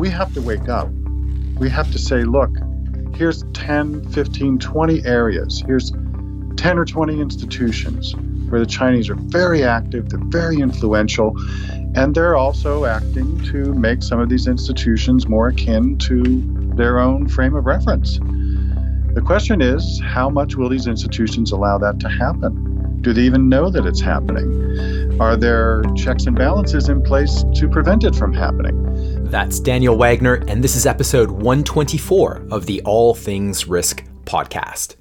we have to wake up. We have to say, look, here's 10, 15, 20 areas. Here's 10 or 20 institutions where the Chinese are very active, they're very influential, and they're also acting to make some of these institutions more akin to their own frame of reference. The question is, how much will these institutions allow that to happen? Do they even know that it's happening? Are there checks and balances in place to prevent it from happening? That's Daniel Wagner, and this is episode 124 of the All Things Risk podcast.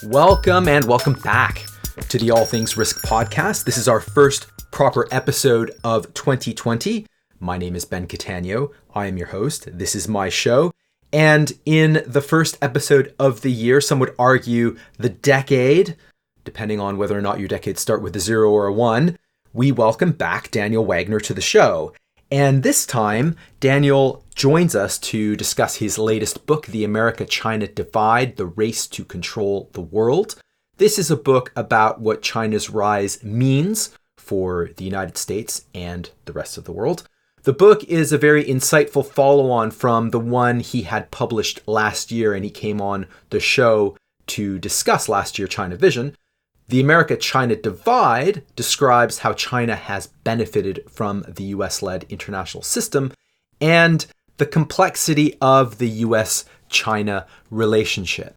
Welcome and welcome back to the All Things Risk podcast. This is our first proper episode of 2020. My name is Ben Catania. I am your host. This is my show. And in the first episode of the year, some would argue the decade, depending on whether or not your decades start with a 0 or a 1, we welcome back Daniel Wagner to the show. And this time, Daniel joins us to discuss his latest book, The America-China Divide, The Race to Control the World. This is a book about what China's rise means for the United States and the rest of the world. The book is a very insightful follow-on from the one he had published last year, and he came on the show to discuss last year, China Vision. The America-China Divide describes how China has benefited from the US-led international system and the complexity of the US-China relationship.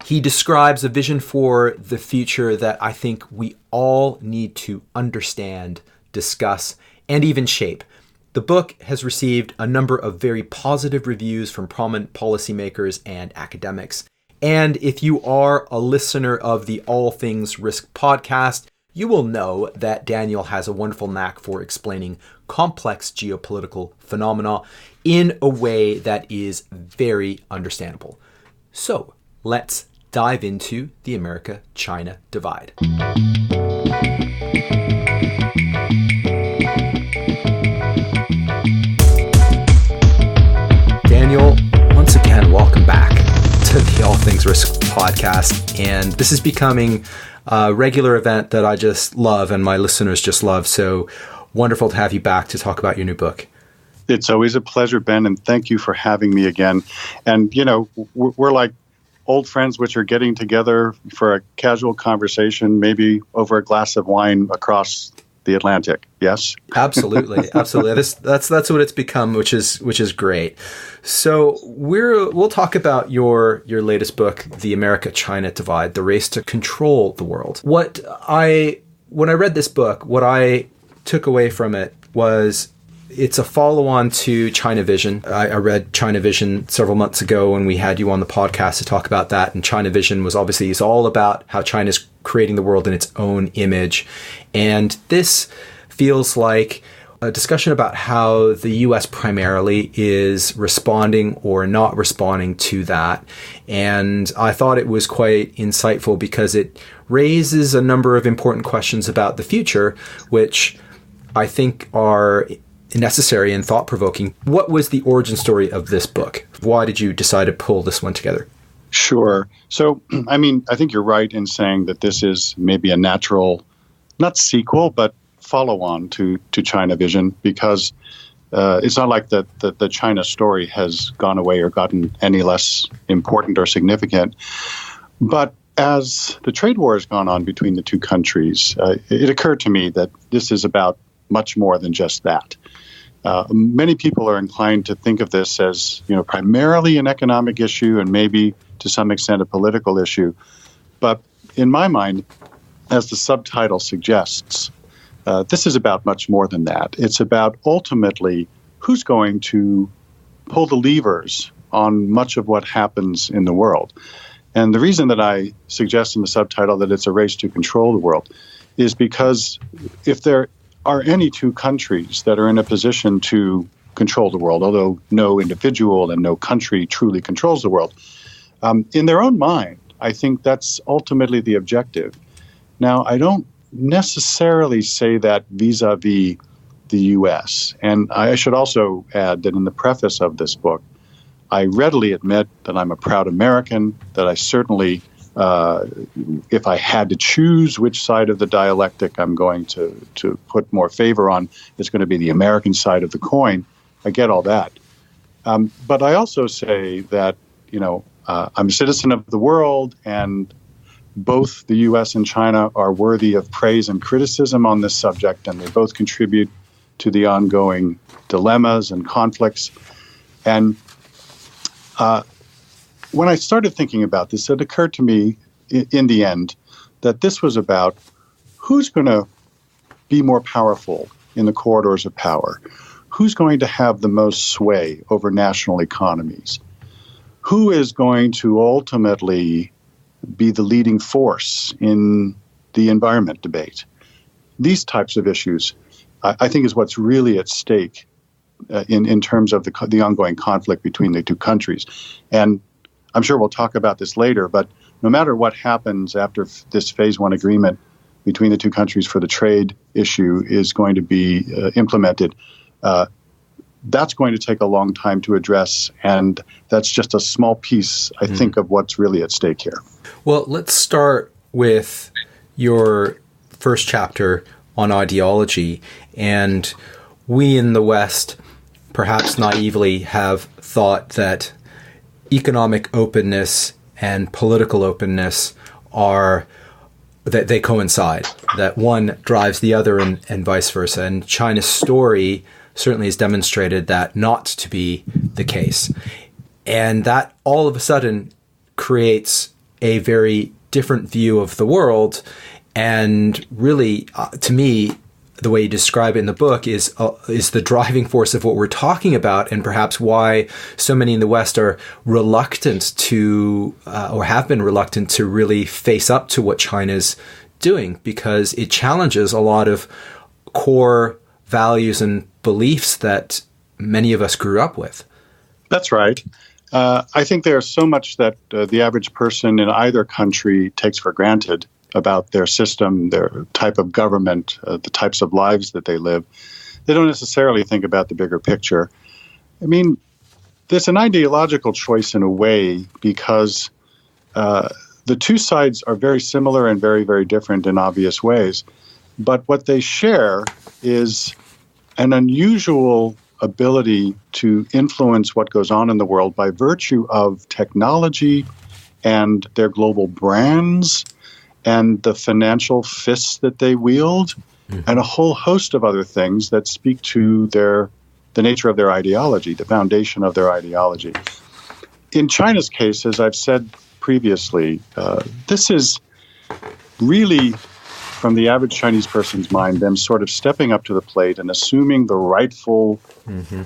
He describes a vision for the future that I think we all need to understand, discuss, and even shape. The book has received a number of very positive reviews from prominent policymakers and academics. And if you are a listener of the All Things Risk podcast, you will know that Daniel has a wonderful knack for explaining complex geopolitical phenomena in a way that is very understandable. So let's dive into the America-China divide. Daniel, once again, welcome back to the All Things Risk podcast. And this is becoming a regular event that I just love and my listeners just love. So wonderful to have you back to talk about your new book. It's always a pleasure, Ben, and thank you for having me again. And, you know, we're like old friends which are getting together for a casual conversation, maybe over a glass of wine across the Atlantic. Yes? Absolutely. Absolutely. That's what it's become, which is great. So we'll talk about your latest book, The America-China Divide, The Race to Control the World. When I read this book, what I took away from it was it's a follow-on to China Vision. I read China Vision several months ago when we had you on the podcast to talk about that. And China Vision was obviously is all about how China's creating the world in its own image. And this feels like a discussion about how the U.S. primarily is responding or not responding to that. And I thought it was quite insightful because it raises a number of important questions about the future, which I think are necessary and thought-provoking. What was the origin story of this book? Why did you decide to pull this one together? Sure. So, I mean, I think you're right in saying that this is maybe a natural, not sequel, but follow-on to China Vision, because it's not like the China story has gone away or gotten any less important or significant. But as the trade war has gone on between the two countries, it occurred to me that this is about much more than just that. Many people are inclined to think of this as, you know, primarily an economic issue and maybe to some extent a political issue. But in my mind, as the subtitle suggests, this is about much more than that. It's about ultimately who's going to pull the levers on much of what happens in the world. And the reason that I suggest in the subtitle that it's a race to control the world is because if there are any two countries that are in a position to control the world, although no individual and no country truly controls the world, in their own mind, I think that's ultimately the objective. Now, I don't necessarily say that vis-a-vis the U.S. And I should also add that in the preface of this book, I readily admit that I'm a proud American, that I certainly If I had to choose which side of the dialectic I'm going to put more favor on, it's going to be the American side of the coin. I get all that. But I also say that, I'm a citizen of the world, and both the U.S. and China are worthy of praise and criticism on this subject, and they both contribute to the ongoing dilemmas and conflicts. And when I started thinking about this, it occurred to me in the end that this was about who's going to be more powerful in the corridors of power, who's going to have the most sway over national economies, who is going to ultimately be the leading force in the environment debate. These types of issues, I think, is what's really at stake in terms of the ongoing conflict between the two countries. And I'm sure we'll talk about this later, but no matter what happens after this Phase 1 agreement between the two countries for the trade issue is going to be implemented, that's going to take a long time to address, and that's just a small piece, I think, of what's really at stake here. Well, let's start with your first chapter on ideology. And we in the West, perhaps naively, have thought that economic openness and political openness that they coincide, that one drives the other and vice versa. And China's story certainly has demonstrated that not to be the case. And that all of a sudden creates a very different view of the world. And really, to me, the way you describe it in the book is the driving force of what we're talking about, and perhaps why so many in the West are reluctant to, or have been reluctant to really face up to what China's doing, because it challenges a lot of core values and beliefs that many of us grew up with. That's right. I think there's so much that the average person in either country takes for granted about their system, their type of government, the types of lives that they live. They don't necessarily think about the bigger picture. I mean, there's an ideological choice in a way, because the two sides are very similar and very, very different in obvious ways. But what they share is an unusual ability to influence what goes on in the world by virtue of technology and their global brands and the financial fists that they wield, and a whole host of other things that speak to the nature of their ideology, the foundation of their ideology. In China's case, as I've said previously, this is really, from the average Chinese person's mind, them sort of stepping up to the plate and assuming the rightful,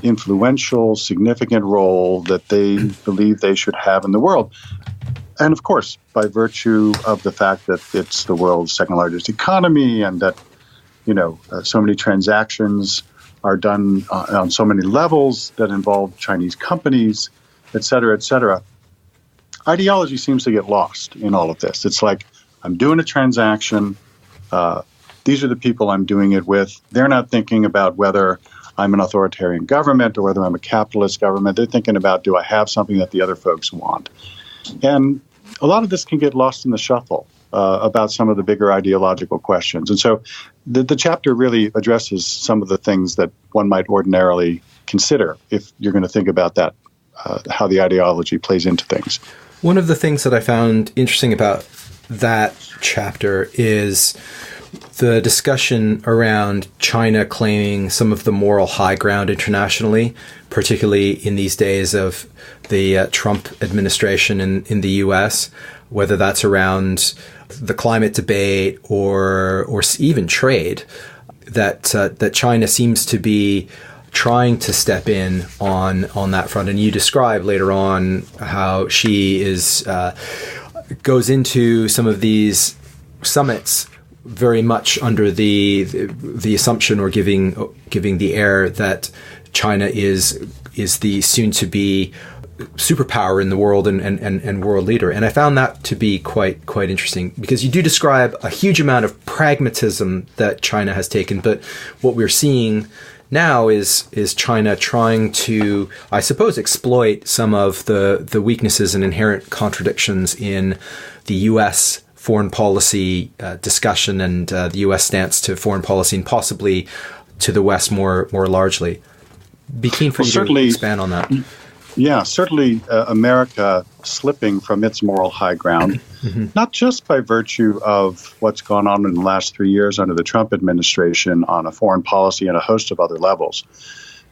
influential, significant role that they believe they should have in the world. And of course, by virtue of the fact that it's the world's second largest economy, and that, so many transactions are done on so many levels that involve Chinese companies, et cetera, et cetera. Ideology seems to get lost in all of this. It's like, I'm doing a transaction. These are the people I'm doing it with. They're not thinking about whether I'm an authoritarian government or whether I'm a capitalist government. They're thinking about, do I have something that the other folks want? And a lot of this can get lost in the shuffle about some of the bigger ideological questions. And so the chapter really addresses some of the things that one might ordinarily consider if you're going to think about that, how the ideology plays into things. One of the things that I found interesting about that chapter is the discussion around China claiming some of the moral high ground internationally, particularly in these days of the Trump administration in the U.S., whether that's around the climate debate or even trade, that China seems to be trying to step in on that front. And you describe later on how she goes into some of these summits very much under the assumption, or giving the air that China is the soon to be superpower in the world and world leader. And I found that to be quite interesting, because you do describe a huge amount of pragmatism that China has taken, but what we're seeing now is China trying to, I suppose, exploit some of the weaknesses and inherent contradictions in the U.S. foreign policy discussion and the U.S. stance to foreign policy and possibly to the West more largely. Be keen for you to expand on that. Yeah, certainly America slipping from its moral high ground, not just by virtue of what's gone on in the last 3 years under the Trump administration on a foreign policy and a host of other levels,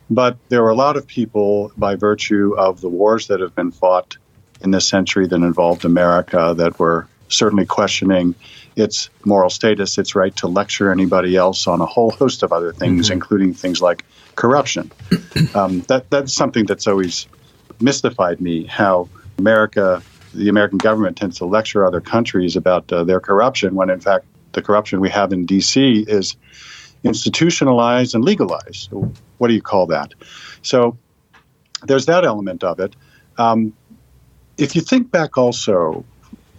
but there were a lot of people by virtue of the wars that have been fought in this century that involved America that were certainly questioning its moral status, its right to lecture anybody else on a whole host of other things, including things like corruption. That's something that's always mystified me, how the American government tends to lecture other countries about their corruption, when in fact the corruption we have in D.C. is institutionalized and legalized. What do you call that? So there's that element of it. If you think back also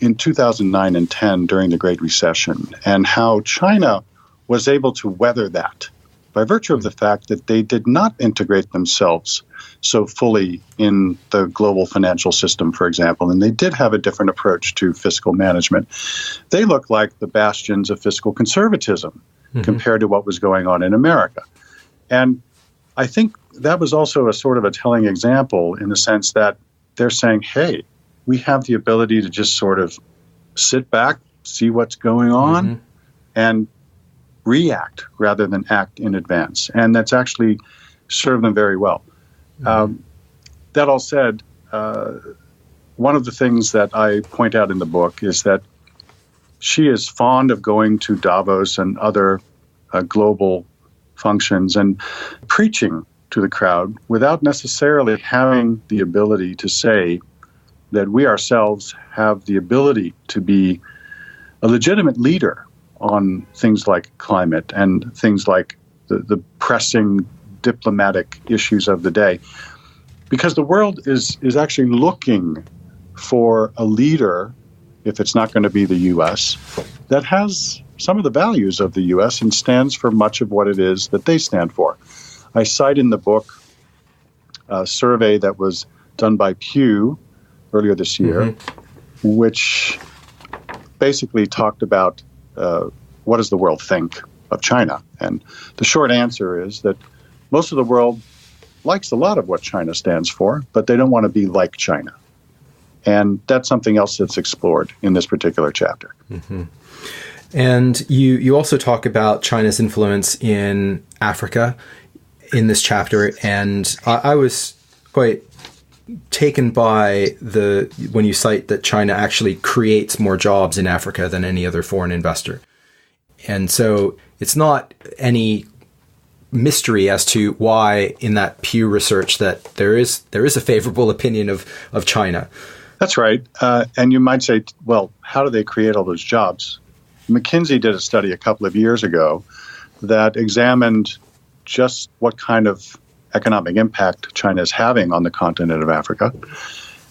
in 2009 and 10 during the Great Recession and how China was able to weather that by virtue of the fact that they did not integrate themselves so fully in the global financial system, for example, and they did have a different approach to fiscal management. They look like the bastions of fiscal conservatism compared to what was going on in America. And I think that was also a sort of a telling example in the sense that they're saying, hey, we have the ability to just sort of sit back, see what's going on, and react rather than act in advance. And that's actually served them very well. That all said, one of the things that I point out in the book is that she is fond of going to Davos and other global functions and preaching to the crowd without necessarily having the ability to say that we ourselves have the ability to be a legitimate leader on things like climate and things like the pressing diplomatic issues of the day. Because the world is actually looking for a leader, if it's not going to be the U.S., that has some of the values of the U.S. and stands for much of what it is that they stand for. I cite in the book a survey that was done by Pew earlier this year, which basically talked about what does the world think of China? And the short answer is that most of the world likes a lot of what China stands for, but they don't want to be like China. And that's something else that's explored in this particular chapter. And you also talk about China's influence in Africa in this chapter. And I was quite taken by when you cite that China actually creates more jobs in Africa than any other foreign investor. And so it's not any mystery as to why in that Pew research that there is a favorable opinion of China. That's right. And you might say, well, how do they create all those jobs? McKinsey did a study a couple of years ago that examined just what kind of economic impact China is having on the continent of Africa.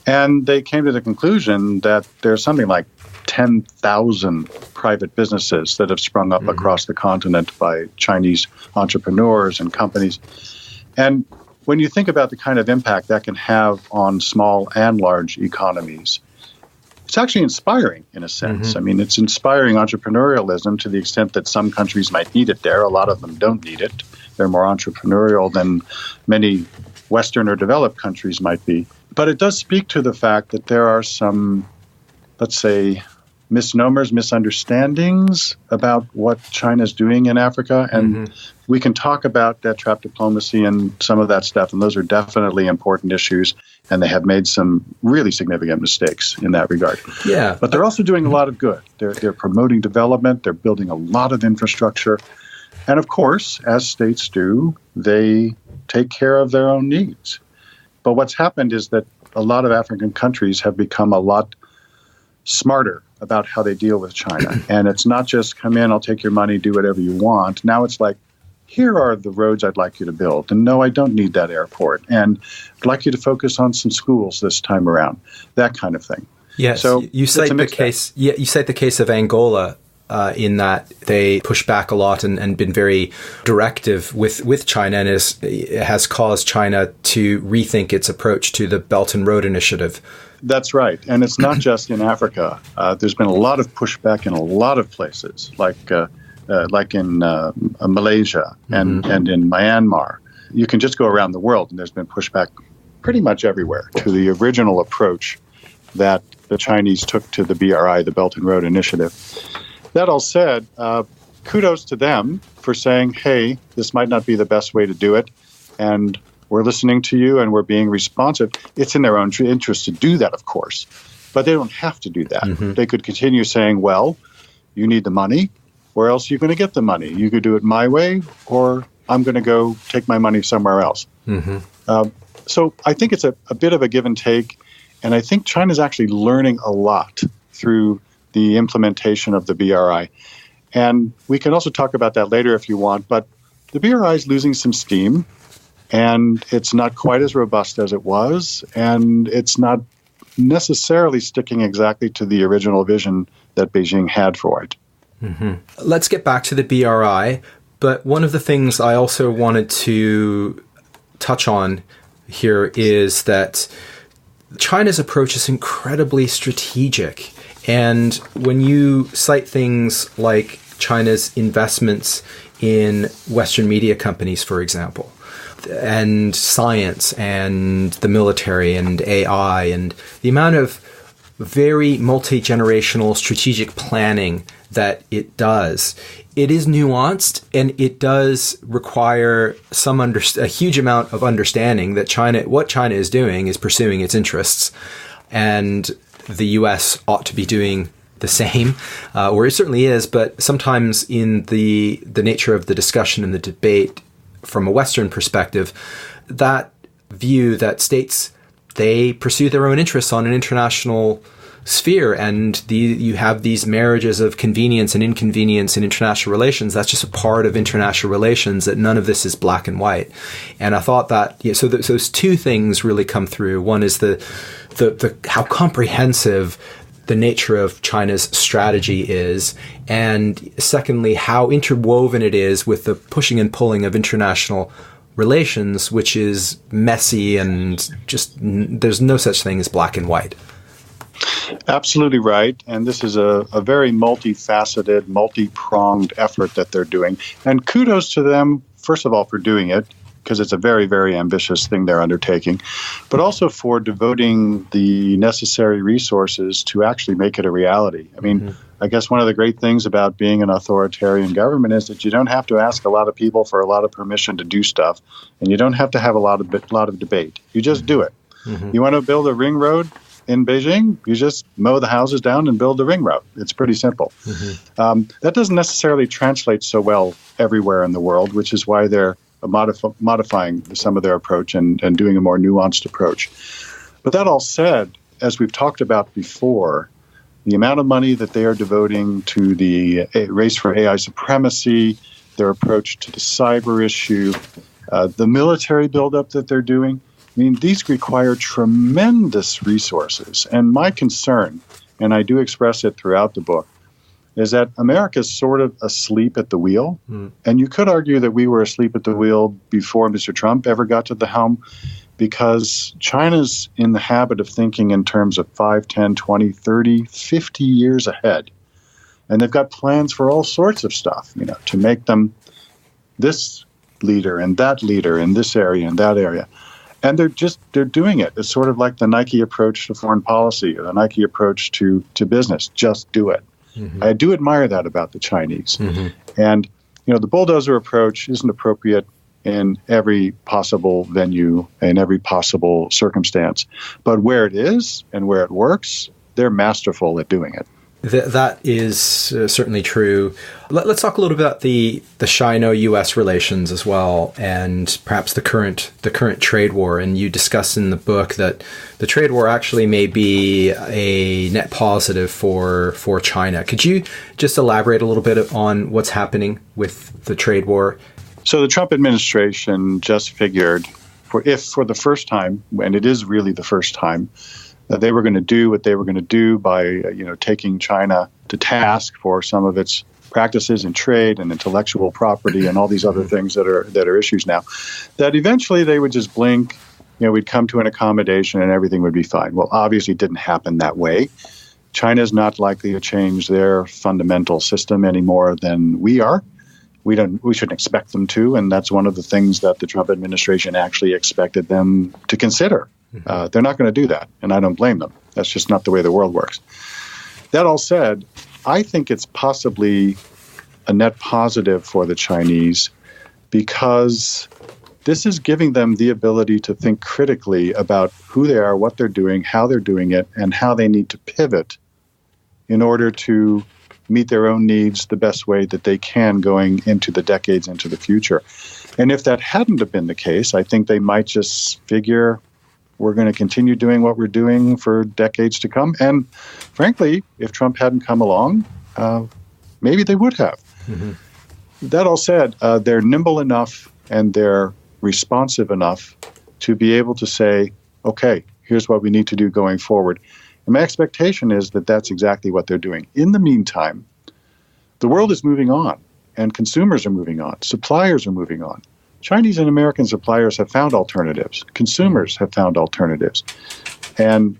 And they came to the conclusion that there's something like 10,000 private businesses that have sprung up across the continent by Chinese entrepreneurs and companies. And when you think about the kind of impact that can have on small and large economies, it's actually inspiring in a sense. I mean, it's inspiring entrepreneurialism to the extent that some countries might need it there. A lot of them don't need it. They're more entrepreneurial than many Western or developed countries might be. But it does speak to the fact that there are some, let's say, misnomers, misunderstandings about what China's doing in Africa. And we can talk about that trap diplomacy and some of that stuff. And those are definitely important issues. And they have made some really significant mistakes in that regard. Yeah. But they're also doing a lot of good. They're promoting development. They're building a lot of infrastructure. And of course, as states do, they take care of their own needs. But what's happened is that a lot of African countries have become a lot smarter about how they deal with China. And it's not just come in, I'll take your money, do whatever you want. Now it's like, here are the roads I'd like you to build. And no, I don't need that airport. And I'd like you to focus on some schools this time around, that kind of thing. Yes, so you cite the case. Yeah, you cite the case of Angola in that they push back a lot and been very directive with China, and it has caused China to rethink its approach to the Belt and Road Initiative. That's right. And it's not just in Africa. There's been a lot of pushback in a lot of places, like in Malaysia and in Myanmar. You can just go around the world, and there's been pushback pretty much everywhere to the original approach that the Chinese took to the BRI, the Belt and Road Initiative. That all said, kudos to them for saying, hey, this might not be the best way to do it, and we're listening to you and we're being responsive. It's in their own interest to do that, of course, but they don't have to do that. They could continue saying, well, you need the money, where else are you going to get the money? You could do it my way, or I'm going to go take my money somewhere else. So I think it's a bit of a give and take, and I think China's actually learning a lot through the implementation of the BRI. And we can also talk about that later if you want, but the BRI is losing some steam, and it's not quite as robust as it was, and it's not necessarily sticking exactly to the original vision that Beijing had for it. Let's get back to the BRI, but one of the things I also wanted to touch on here is that China's approach is incredibly strategic. And when you cite things like China's investments in Western media companies, for example, and science and the military and AI and the amount of very multi-generational strategic planning that it does, it is nuanced, and it does require a huge amount of understanding that what China is doing is pursuing its interests, and the U.S. ought to be doing the same, or it certainly is. But sometimes in the nature of the discussion and the debate from a Western perspective, that view that states, they pursue their own interests on an international sphere, and you have these marriages of convenience and inconvenience in international relations. That's just a part of international relations, that none of this is black and white. And I thought that, so those two things really come through. One is the how comprehensive the nature of China's strategy is, and secondly, how interwoven it is with the pushing and pulling of international relations, which is messy, and just there's no such thing as black and white. Absolutely right. And this is a very multifaceted, multi-pronged effort that they're doing. And kudos to them, first of all, for doing it, because it's a very, very ambitious thing they're undertaking, but also for devoting the necessary resources to actually make it a reality. I mean, I guess one of the great things about being an authoritarian government is that you don't have to ask a lot of people for a lot of permission to do stuff, and you don't have to have a lot of debate. You just do it. You want to build a ring road in Beijing, you just mow the houses down and build the ring road. It's pretty simple. That doesn't necessarily translate so well everywhere in the world, which is why they're modifying some of their approach and doing a more nuanced approach. But that all said, as we've talked about before, the amount of money that they are devoting to the race for AI supremacy, their approach to the cyber issue, the military buildup that they're doing, I mean, these require tremendous resources. And my concern, and I do express it throughout the book, is that America's sort of asleep at the wheel. And you could argue that we were asleep at the wheel before Mr. Trump ever got to the helm, because China's in the habit of thinking in terms of 5, 10, 20, 30, 50 years ahead. And they've got plans for all sorts of stuff, to make them this leader and that leader in this area and that area. And they're doing it. It's sort of like the Nike approach to foreign policy, or the Nike approach to business. Just do it. I do admire that about the Chinese. And, the bulldozer approach isn't appropriate in every possible venue, in every possible circumstance. But where it is and where it works, they're masterful at doing it. That is certainly true. Let's talk a little bit about the Sino-U.S. relations as well, and perhaps the current trade war. And you discuss in the book that the trade war actually may be a net positive for China. Could you just elaborate a little bit on what's happening with the trade war? So the Trump administration just figured, for the first time, and it is really the first time, that they were going to do what they were going to do by taking China to task for some of its practices in trade and intellectual property and all these other things that are issues now, that eventually they would just blink, we'd come to an accommodation and everything would be fine. Well, obviously it didn't happen that way. China is not likely to change their fundamental system any more than we are. We shouldn't expect them to, and that's one of the things that the Trump administration actually expected them to consider. They're not going to do that, and I don't blame them. That's just not the way the world works. That all said, I think it's possibly a net positive for the Chinese because this is giving them the ability to think critically about who they are, what they're doing, how they're doing it, and how they need to pivot in order to meet their own needs the best way that they can going into the decades into the future. And if that hadn't have been the case, I think they might just figure we're going to continue doing what we're doing for decades to come. And frankly, if Trump hadn't come along, maybe they would have. That all said, they're nimble enough and they're responsive enough to be able to say, okay, here's what we need to do going forward. And my expectation is that that's exactly what they're doing. In the meantime, the world is moving on, and consumers are moving on, suppliers are moving on. Chinese and American suppliers have found alternatives. Consumers have found alternatives. And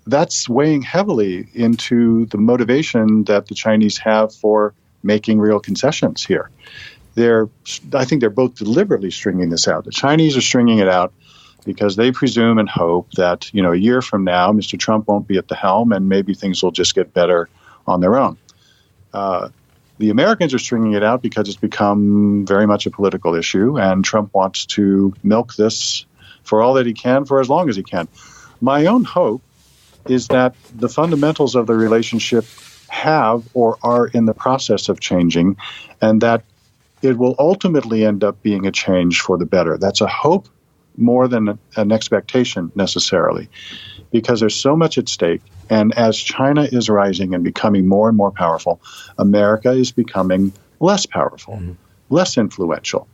that's weighing heavily into the motivation that the Chinese have for making real concessions here. I think they're both deliberately stringing this out. The Chinese are stringing it out because they presume and hope that, a year from now, Mr. Trump won't be at the helm and maybe things will just get better on their own. The Americans are stringing it out because it's become very much a political issue, and Trump wants to milk this for all that he can for as long as he can. My own hope is that the fundamentals of the relationship have or are in the process of changing, and that it will ultimately end up being a change for the better. That's a hope more than an expectation necessarily, because there's so much at stake. And as China is rising and becoming more and more powerful, America is becoming less powerful, less influential.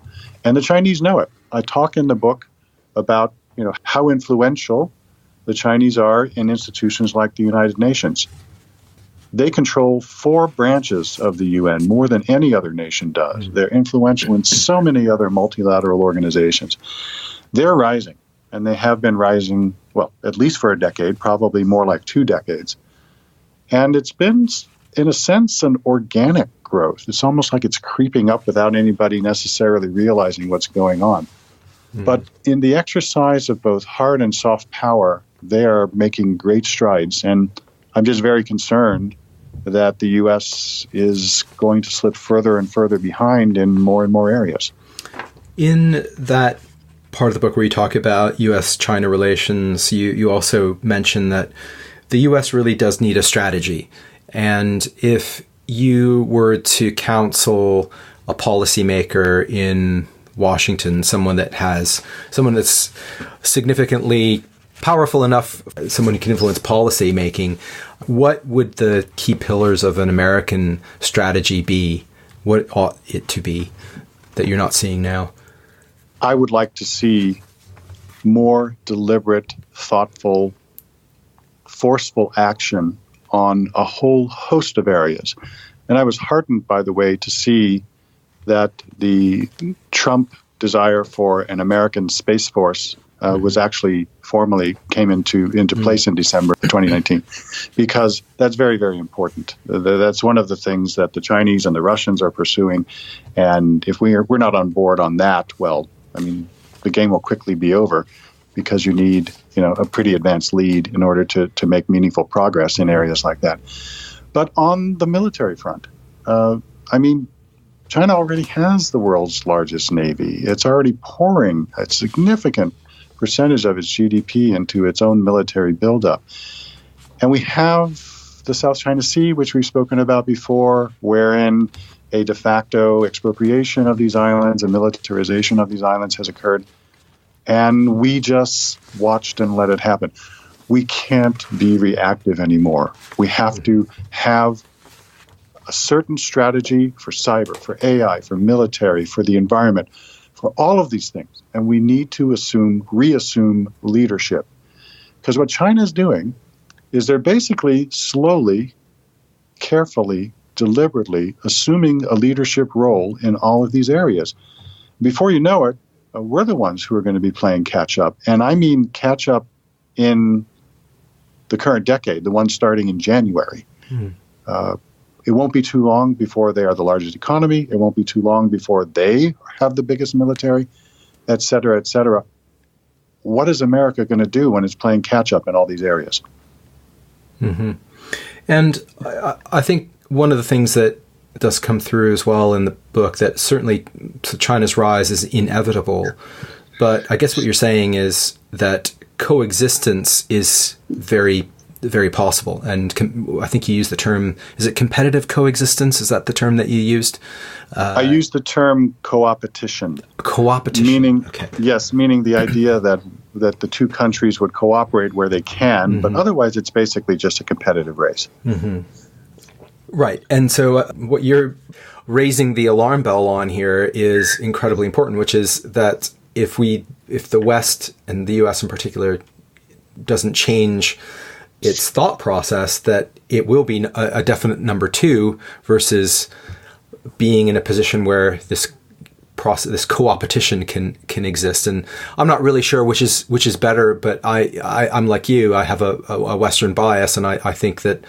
And the Chinese know it. I talk in the book about, how influential the Chinese are in institutions like the United Nations. They control 4 branches of the UN, more than any other nation does. They're influential in so many other multilateral organizations. They're rising, and they have been rising, well, at least for a decade, probably more like 2 decades. And it's been, in a sense, an organic growth. It's almost like it's creeping up without anybody necessarily realizing what's going on. But in the exercise of both hard and soft power, they are making great strides. And I'm just very concerned that the U.S. is going to slip further and further behind in more and more areas. In that part of the book where you talk about U.S.-China relations, you also mention that the U.S. really does need a strategy. And if you were to counsel a policymaker in Washington, someone that's significantly powerful enough, someone who can influence policy making, what would the key pillars of an American strategy be? What ought it to be that you're not seeing now? I would like to see more deliberate, thoughtful, forceful action on a whole host of areas. And I was heartened, by the way, to see that the Trump desire for an American Space Force was actually formally came into place in December 2019, because that's very, very important. That's one of the things that the Chinese and the Russians are pursuing. And if we're not on board on that, well, I mean, the game will quickly be over, because you need, a pretty advanced lead in order to make meaningful progress in areas like that. But on the military front, China already has the world's largest navy. It's already pouring a significant percentage of its GDP into its own military buildup. And we have the South China Sea, which we've spoken about before, wherein a de facto expropriation of these islands and militarization of these islands has occurred. And we just watched and let it happen. We can't be reactive anymore. We have to have a certain strategy for cyber, for AI, for military, for the environment, for all of these things. And we need to reassume leadership. Because what China is doing is they're basically slowly carefully, deliberately assuming a leadership role in all of these areas. Before you know it, we're the ones who are going to be playing catch up. And I mean catch up in the current decade, the one starting in January. It won't be too long before they are the largest economy. It won't be too long before they have the biggest military, et cetera, et cetera. What is America going to do when it's playing catch up in all these areas? Mm-hmm. And I think one of the things that does come through as well in the book, that certainly China's rise is inevitable. But I guess what you're saying is that coexistence is very, very possible. And I think you used the term, is it competitive coexistence? Is that the term that you used? I used the term coopetition. Coopetition. Meaning, okay. Yes, meaning the idea that the two countries would cooperate where they can, but otherwise it's basically just a competitive race. Right. And so what you're raising the alarm bell on here is incredibly important, which is that if the West, and the US in particular, doesn't change its thought process, that it will be a definite number two versus being in a position where this coopetition can exist. And I'm not really sure which is better, but I'm like you. I have a Western bias, and I think that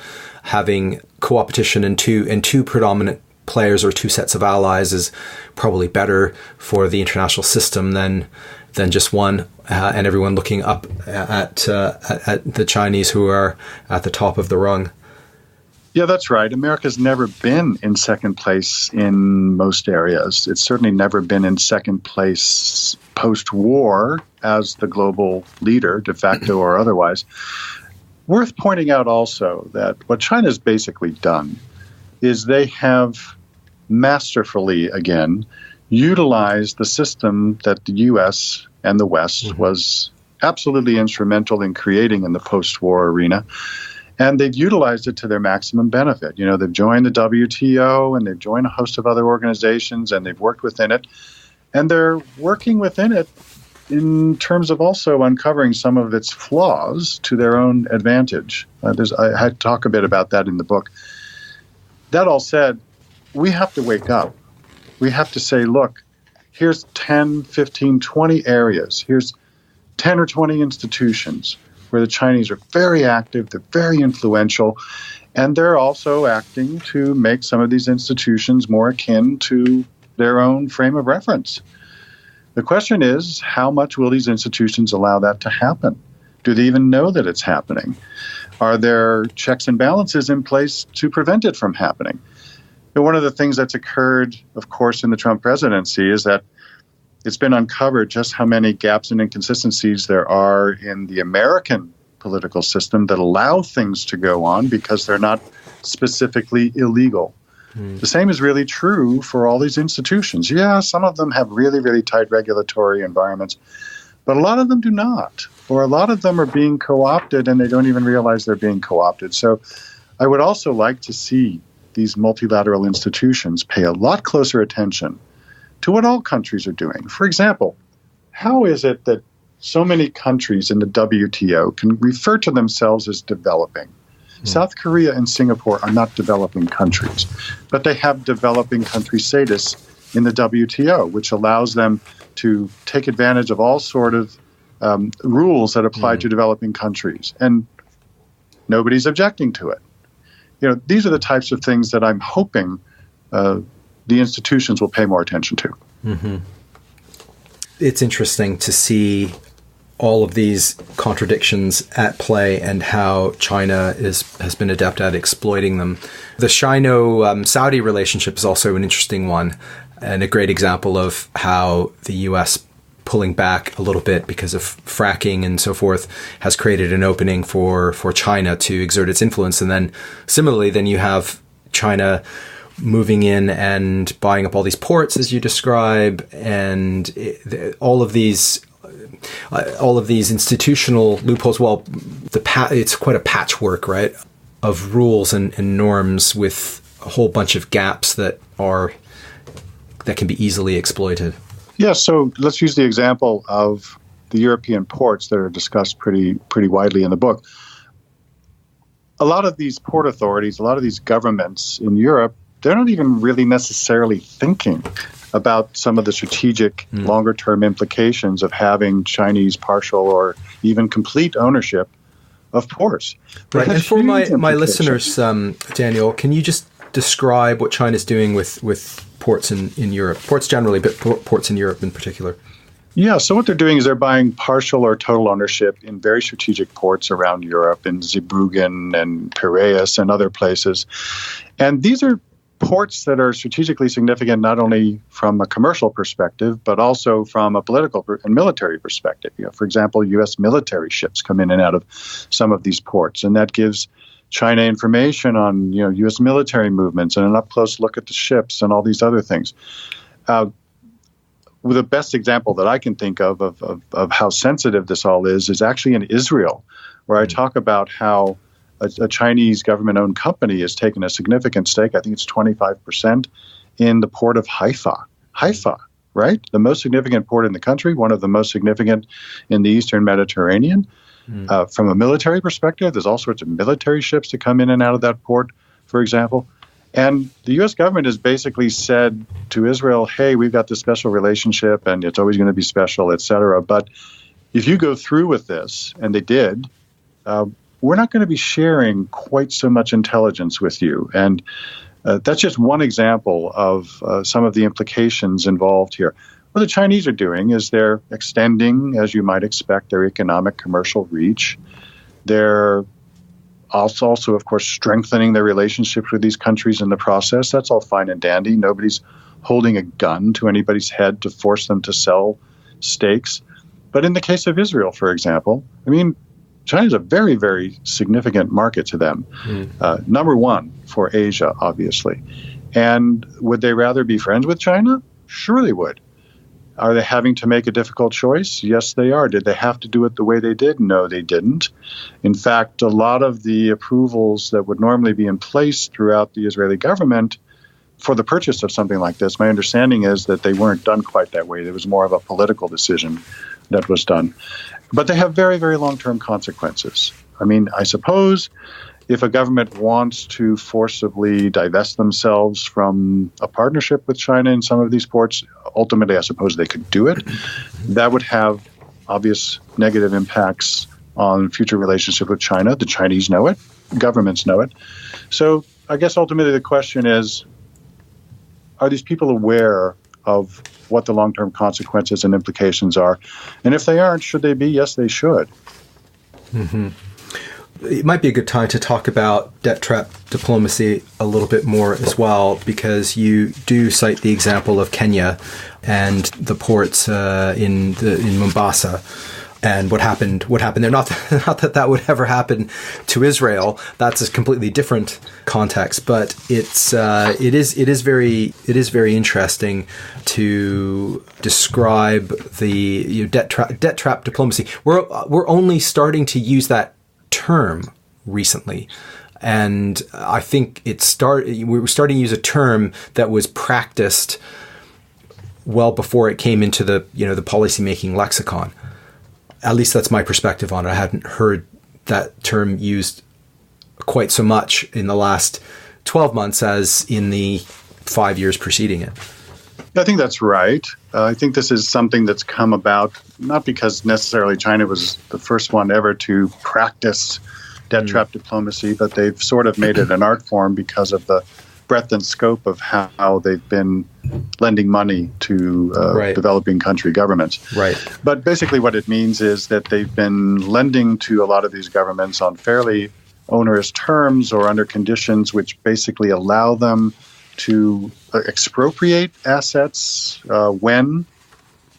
having coopetition and two predominant players or two sets of allies is probably better for the international system than just one, and everyone looking up at the Chinese who are at the top of the rung. Yeah, that's right. America's never been in second place in most areas. It's certainly never been in second place post-war as the global leader, de facto or otherwise. Worth pointing out also that what China's basically done is they have masterfully, again, utilized the system that the U.S. and the West was absolutely instrumental in creating in the post-war arena. And they've utilized it to their maximum benefit. You know, they've joined the WTO and they've joined a host of other organizations and they've worked within it. And they're working within it in terms of also uncovering some of its flaws to their own advantage. I had to talk a bit about that in the book. That all said, we have to wake up. We have to say, look, here's 10, 15, 20 areas. Here's 10 or 20 institutions where the Chinese are very active, they're very influential, and they're also acting to make some of these institutions more akin to their own frame of reference. The question is, how much will these institutions allow that to happen? Do they even know that it's happening? Are there checks and balances in place to prevent it from happening? And one of the things that's occurred, of course, in the Trump presidency is that it's been uncovered just how many gaps and inconsistencies there are in the American political system that allow things to go on because they're not specifically illegal. The same is really true for all these institutions. Yeah, some of them have really, really tight regulatory environments, but a lot of them do not, or a lot of them are being co-opted and they don't even realize they're being co-opted. So I would also like to see these multilateral institutions pay a lot closer attention to what all countries are doing. For example, how is it that so many countries in the WTO can refer to themselves as developing? South Korea and Singapore are not developing countries, but they have developing country status in the WTO, which allows them to take advantage of all sort of rules that apply to developing countries. And nobody's objecting to it. You know, these are the types of things that I'm hoping the institutions will pay more attention to. It's interesting to see all of these contradictions at play and how China has been adept at exploiting them. The Sino-Saudi relationship is also an interesting one and a great example of how the U.S. pulling back a little bit because of fracking and so forth has created an opening for China to exert its influence. And then similarly, then you have China moving in and buying up all these ports, as you describe, and all of these institutional loopholes. Well, it's quite a patchwork, right, of rules and norms with a whole bunch of gaps that can be easily exploited. Yeah, so let's use the example of the European ports that are discussed pretty widely in the book. a lot of these port authorities, a lot of these governments in Europe, they're not even really necessarily thinking about some of the strategic longer-term implications of having Chinese partial or even complete ownership of ports. Right. And for my listeners, Daniel, can you just describe what China's doing with ports in Europe? Ports generally, but ports in Europe in particular. Yeah, so what they're doing is they're buying partial or total ownership in very strategic ports around Europe, in Zeebrugge and Piraeus and other places. And these are ports that are strategically significant not only from a commercial perspective, but also from a political and military perspective. For example, U.S. military ships come in and out of some of these ports, and that gives China information on U.S. military movements and an up-close look at the ships and all these other things. The best example that I can think of how sensitive this all is actually in Israel, where I talk about how a Chinese government-owned company has taken a significant stake, I think it's 25%, in the port of Haifa. Haifa, right? The most significant port in the country, one of the most significant in the Eastern Mediterranean. From a military perspective, there's all sorts of military ships that come in and out of that port, for example. And the U.S. government has basically said to Israel, hey, we've got this special relationship and it's always going to be special, et cetera. But if you go through with this, and they did, we're not going to be sharing quite so much intelligence with you. And that's just one example of some of the implications involved here. What the Chinese are doing is they're extending, as you might expect, their economic commercial reach. They're also, of course, strengthening their relationships with these countries in the process. That's all fine and dandy. Nobody's holding a gun to anybody's head to force them to sell stakes. But in the case of Israel, for example, China's a very, very significant market to them. Number one for Asia, obviously. And would they rather be friends with China? Sure they would. Are they having to make a difficult choice? Yes, they are. Did they have to do it the way they did? No, they didn't. In fact, a lot of the approvals that would normally be in place throughout the Israeli government for the purchase of something like this, my understanding is that they weren't done quite that way. There was more of a political decision that was done. But they have very, very long-term consequences. I suppose if a government wants to forcibly divest themselves from a partnership with China in some of these ports, ultimately I suppose they could do it. That would have obvious negative impacts on future relationship with China. The Chinese know it. Governments know it. So I guess ultimately the question is, are these people aware of what the long-term consequences and implications are? And if they aren't, should they be? Yes, they should. Mm-hmm. It might be a good time to talk about debt trap diplomacy a little bit more as well, because you do cite the example of Kenya and the ports in Mombasa and what happened there. Not that would ever happen to Israel. That's a completely different context, but it is very interesting to describe the debt trap diplomacy. We're only starting to use that term recently, and I think we were starting to use a term that was practiced well before it came into the policymaking lexicon. At least that's my perspective on it. I hadn't heard that term used quite so much in the last 12 months as in the 5 years preceding it. I think that's right. I think this is something that's come about not because necessarily China was the first one ever to practice debt trap diplomacy, but they've sort of made it an art form because of the breadth and scope of how they've been lending money to developing country governments. Right. But basically what it means is that they've been lending to a lot of these governments on fairly onerous terms or under conditions which basically allow them to expropriate assets when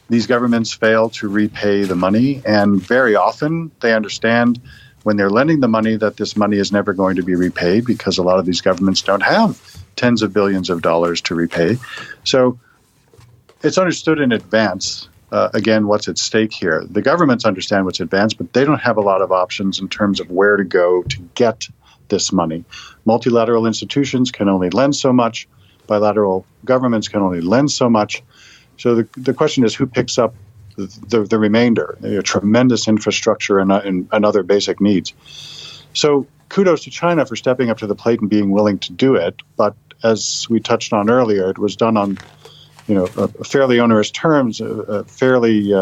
these governments fail to repay the money. And very often they understand when they're lending the money that this money is never going to be repaid because a lot of these governments don't have tens of billions of dollars to repay. So it's understood in advance, again, what's at stake here. The governments understand what's advanced, but they don't have a lot of options in terms of where to go to get this money. Multilateral institutions can only lend so much. Bilateral governments can only lend so much. So the question is, who picks up the remainder? Tremendous infrastructure and other basic needs. So kudos to China for stepping up to the plate and being willing to do it. But as we touched on earlier, it was done on fairly onerous terms, fairly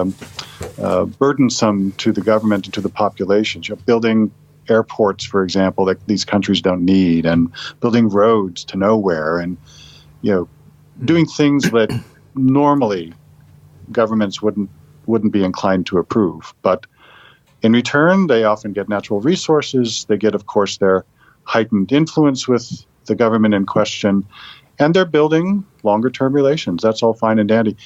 burdensome to the government and to the population. Building airports, for example, that these countries don't need, and building roads to nowhere, and doing things that normally governments wouldn't be inclined to approve. But in return, they often get natural resources. They get, of course, their heightened influence with the government in question, and they're building longer-term relations. That's all fine and dandy.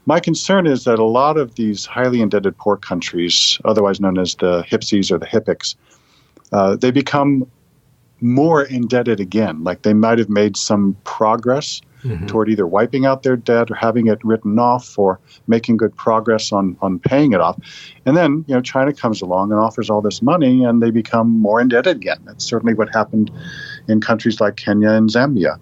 My concern is that a lot of these highly indebted poor countries, otherwise known as the HIPSEs or the HIPICs, they become more indebted again. Like they might have made some progress toward either wiping out their debt or having it written off or making good progress on paying it off. And then, China comes along and offers all this money and they become more indebted again. That's certainly what happened in countries like Kenya and Zambia.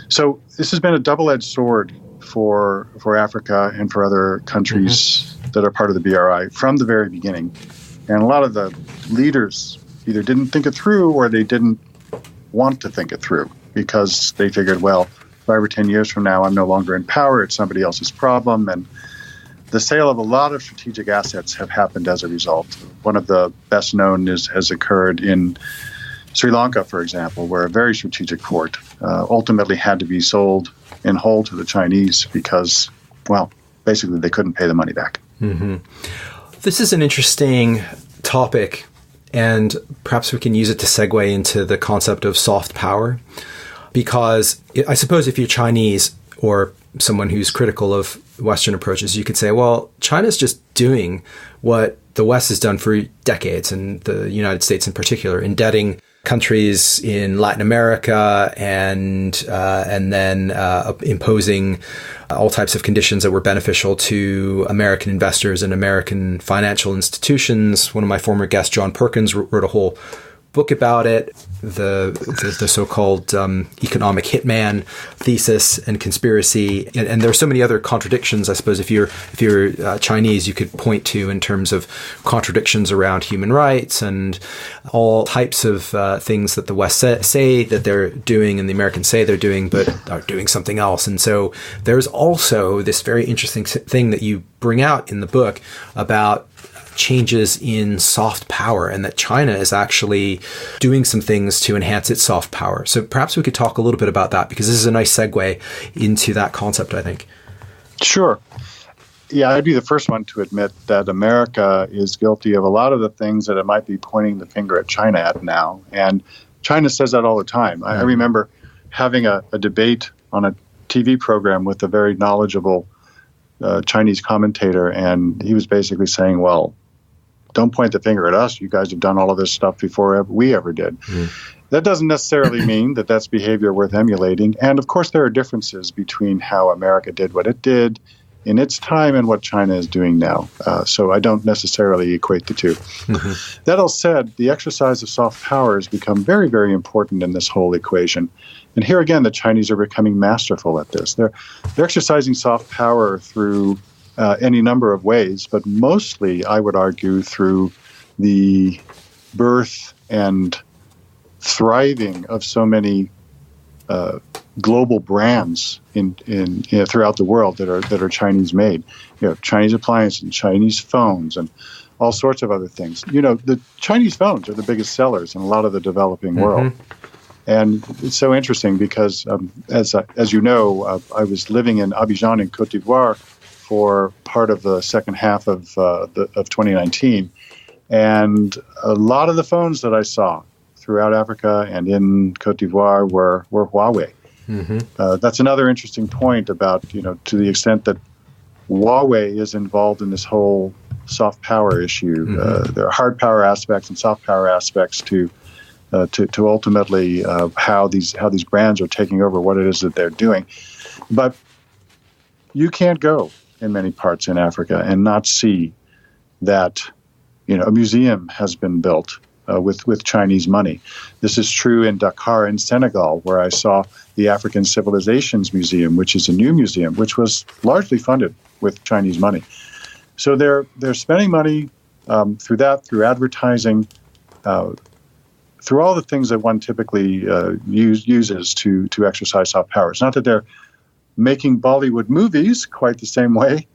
So this has been a double-edged sword for Africa and for other countries that are part of the BRI from the very beginning. And a lot of the leaders either didn't think it through or they didn't want to think it through because they figured, well, 5 or 10 years from now, I'm no longer in power. It's somebody else's problem. And the sale of a lot of strategic assets have happened as a result. One of the best known has occurred in Sri Lanka, for example, where a very strategic port ultimately had to be sold in whole to the Chinese because, well, basically they couldn't pay the money back. This is an interesting topic, and perhaps we can use it to segue into the concept of soft power. Because I suppose if you're Chinese or someone who's critical of Western approaches, you could say, well, China's just doing what the West has done for decades, and the United States in particular, indebting countries in Latin America and then imposing all types of conditions that were beneficial to American investors and American financial institutions. One of my former guests, John Perkins, wrote a whole book about it, the so-called economic hitman thesis and conspiracy, and there are so many other contradictions. I suppose if you're Chinese, you could point to in terms of contradictions around human rights and all types of things that the West say that they're doing and the Americans say they're doing, but are doing something else. And so there's also this very interesting thing that you bring out in the book about changes in soft power, and that China is actually doing some things to enhance its soft power. So perhaps we could talk a little bit about that, because this is a nice segue into that concept, I think. Sure. Yeah, I'd be the first one to admit that America is guilty of a lot of the things that it might be pointing the finger at China at now. And China says that all the time. I remember having a debate on a TV program with a very knowledgeable Chinese commentator, and he was basically saying, well, don't point the finger at us. You guys have done all of this stuff before we ever did. That doesn't necessarily mean that that's behavior worth emulating. And of course, there are differences between how America did what it did in its time and what China is doing now. So I don't necessarily equate the two. That all said, the exercise of soft power has become very, very important in this whole equation. And here again, the Chinese are becoming masterful at this. They're exercising soft power through any number of ways, but mostly, I would argue, through the birth and thriving of so many global brands in throughout the world that are Chinese made. Chinese appliances and Chinese phones and all sorts of other things. The Chinese phones are the biggest sellers in a lot of the developing world. And it's so interesting because, as you know, I was living in Abidjan in Côte d'Ivoire for part of the second half of 2019. And a lot of the phones that I saw throughout Africa and in Côte d'Ivoire were Huawei. That's another interesting point about, to the extent that Huawei is involved in this whole soft power issue. There are hard power aspects and soft power aspects to ultimately how these brands are taking over what it is that they're doing. But you can't go in many parts in Africa and not see that a museum has been built with Chinese money. This is true in Dakar in Senegal, where I saw the African Civilizations Museum, which is a new museum, which was largely funded with Chinese money. So they're spending money through advertising, through all the things that one typically uses to exercise soft power. It's not that they're making Bollywood movies quite the same way,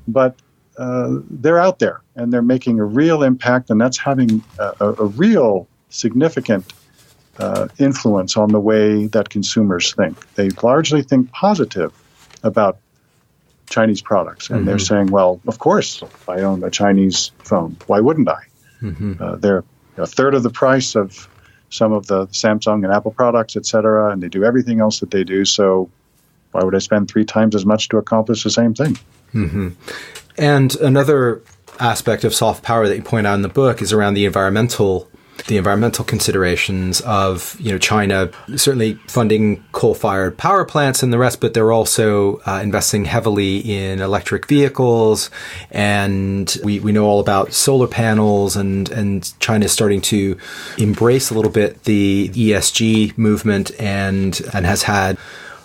but they're out there and they're making a real impact, and that's having a real significant influence on the way that consumers think. They largely think positive about Chinese products, and they're saying, well, of course, if I own a Chinese phone, why wouldn't I? They're a third of the price of some of the Samsung and Apple products, et cetera, and they do everything else that they do, so why would I spend 3 times as much to accomplish the same thing? And another aspect of soft power that you point out in the book is around the environmental considerations of, China certainly funding coal-fired power plants and the rest, but they're also investing heavily in electric vehicles, and we know all about solar panels, and China is starting to embrace a little bit the ESG movement and has had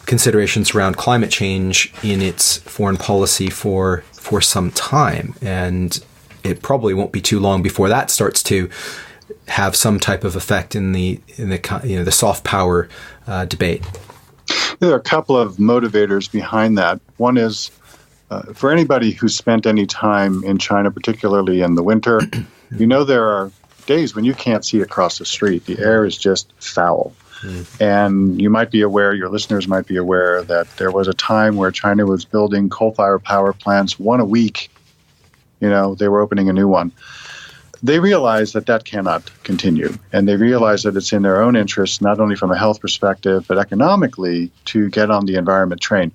considerations around climate change in its foreign policy for some time, and it probably won't be too long before that starts to have some type of effect in the soft power debate. There are a couple of motivators behind that. One is for anybody who's spent any time in China, particularly in the winter, there are days when you can't see across the street. The air is just foul. And you might be aware, your listeners might be aware, that there was a time where China was building coal-fired power plants, one a week. They were opening a new one. They realize that cannot continue. And they realize that it's in their own interest, not only from a health perspective, but economically, to get on the environment train.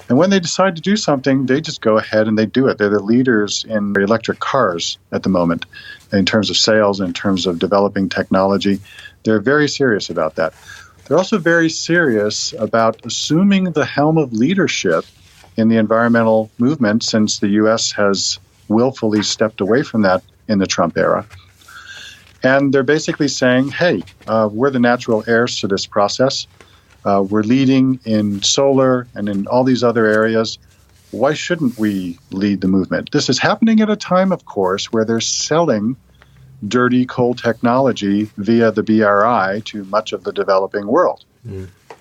And when they decide to do something, they just go ahead and they do it. They're the leaders in electric cars at the moment, in terms of sales, in terms of developing technology. They're very serious about that. They're also very serious about assuming the helm of leadership in the environmental movement, since the U.S. has willfully stepped away from that in the Trump era. And they're basically saying, hey, we're the natural heirs to this process. We're leading in solar and in all these other areas. Why shouldn't we lead the movement? This is happening at a time, of course, where they're selling dirty coal technology via the BRI to much of the developing world.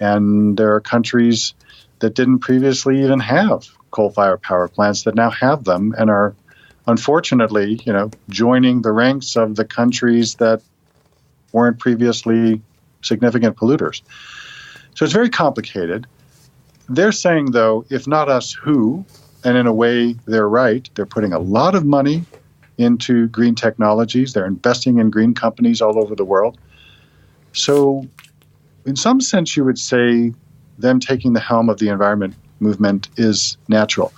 And there are countries that didn't previously even have coal-fired power plants that now have them and are, unfortunately, joining the ranks of the countries that weren't previously significant polluters. So it's very complicated. They're saying, though, if not us, who? And in a way, they're right. They're putting a lot of money into green technologies. They're investing in green companies all over the world. So in some sense, you would say them taking the helm of the environment movement is natural.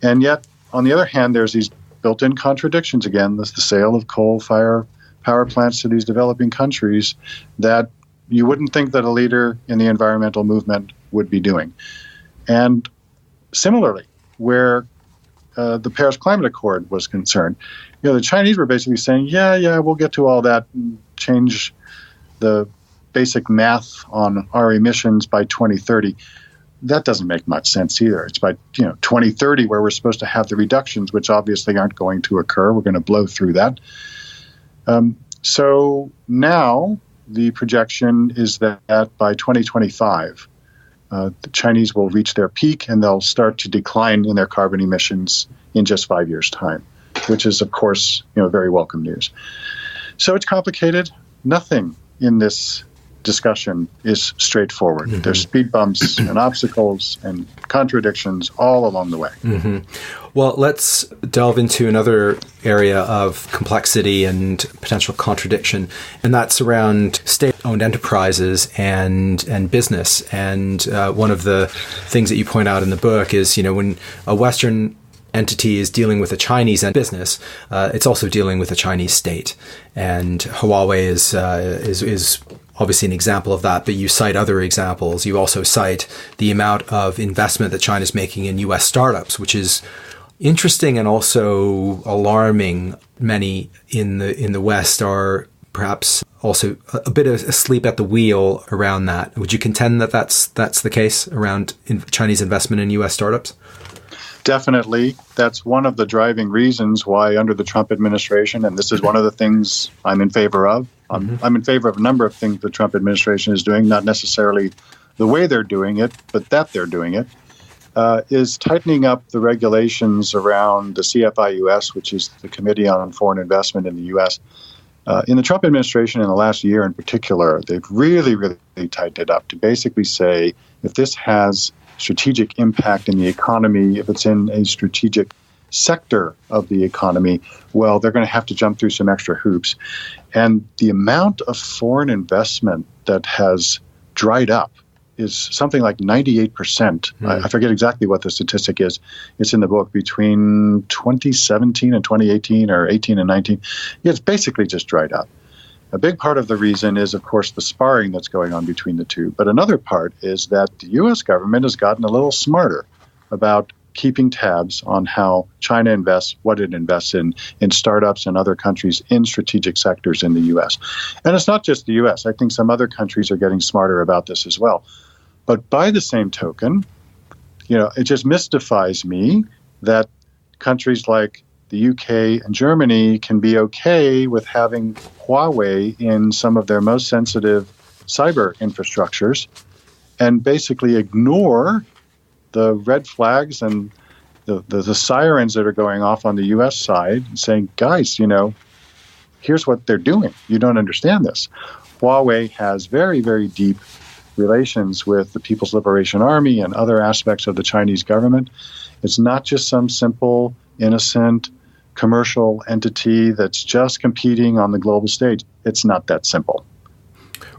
And yet, on the other hand, there's these built-in contradictions again, the sale of coal-fired power plants to these developing countries that you wouldn't think that a leader in the environmental movement would be doing. And similarly, where the Paris Climate Accord was concerned, the Chinese were basically saying, yeah, we'll get to all that and change the basic math on our emissions by 2030. That doesn't make much sense either. It's by 2030 where we're supposed to have the reductions, which obviously aren't going to occur. We're going to blow through that. So now the projection is that by 2025, the Chinese will reach their peak and they'll start to decline in their carbon emissions in just 5 years' time, which is, of course, very welcome news. So it's complicated. Nothing in this discussion is straightforward. There's speed bumps and obstacles and contradictions all along the way. Well, let's delve into another area of complexity and potential contradiction, and that's around state-owned enterprises and business. And one of the things that you point out in the book is, when a Western entity is dealing with a Chinese business, it's also dealing with a Chinese state. And Huawei is obviously an example of that, but you cite other examples. You also cite the amount of investment that China's making in U.S. startups, which is interesting and also alarming. Many in the West are perhaps also a bit asleep at the wheel around that. Would you contend that that's the case around Chinese investment in U.S. startups? Definitely. That's one of the driving reasons why under the Trump administration, and this is one of the things I'm in favor of, I'm in favor of a number of things the Trump administration is doing, not necessarily the way they're doing it, but that they're doing it, is tightening up the regulations around the CFIUS, which is the Committee on Foreign Investment in the U.S. In the Trump administration, in the last year in particular, they've really, really tightened it up to basically say if this has strategic impact in the economy, if it's in a strategic sector of the economy, well, they're going to have to jump through some extra hoops. And the amount of foreign investment that has dried up is something like 98%. I forget exactly what the statistic is. It's in the book between 2017 and 2018 or 18 and 19. Yeah, it's basically just dried up. A big part of the reason is, of course, the sparring that's going on between the two. But another part is that the U.S. government has gotten a little smarter about keeping tabs on how China invests, what it invests in startups and other countries in strategic sectors in the U.S. And it's not just the U.S. I think some other countries are getting smarter about this as well. But by the same token, it just mystifies me that countries like the UK and Germany can be okay with having Huawei in some of their most sensitive cyber infrastructures and basically ignore the red flags and the sirens that are going off on the U.S. side, saying, guys, here's what they're doing. You don't understand this. Huawei has very, very deep relations with the People's Liberation Army and other aspects of the Chinese government. It's not just some simple, innocent, commercial entity that's just competing on the global stage. It's not that simple.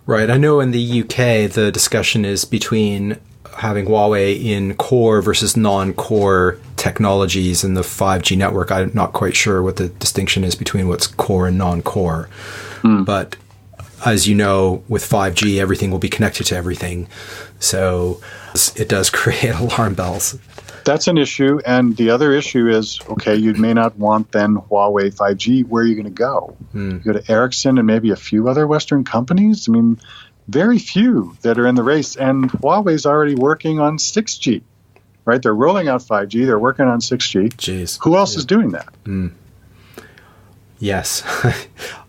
Right. I know in the UK, the discussion is between having Huawei in core versus non-core technologies in the 5G network. I'm not quite sure what the distinction is between what's core and non-core. But as you know, with 5G, everything will be connected to everything. So it does create alarm bells. That's an issue. And the other issue is, okay, you may not want then Huawei 5G. Where are you going to go? You go to Ericsson and maybe a few other Western companies? I mean, very few that are in the race. And Huawei's already working on 6G, right? They're rolling out 5G. They're working on 6G. Jeez. Who else is doing that? Yes.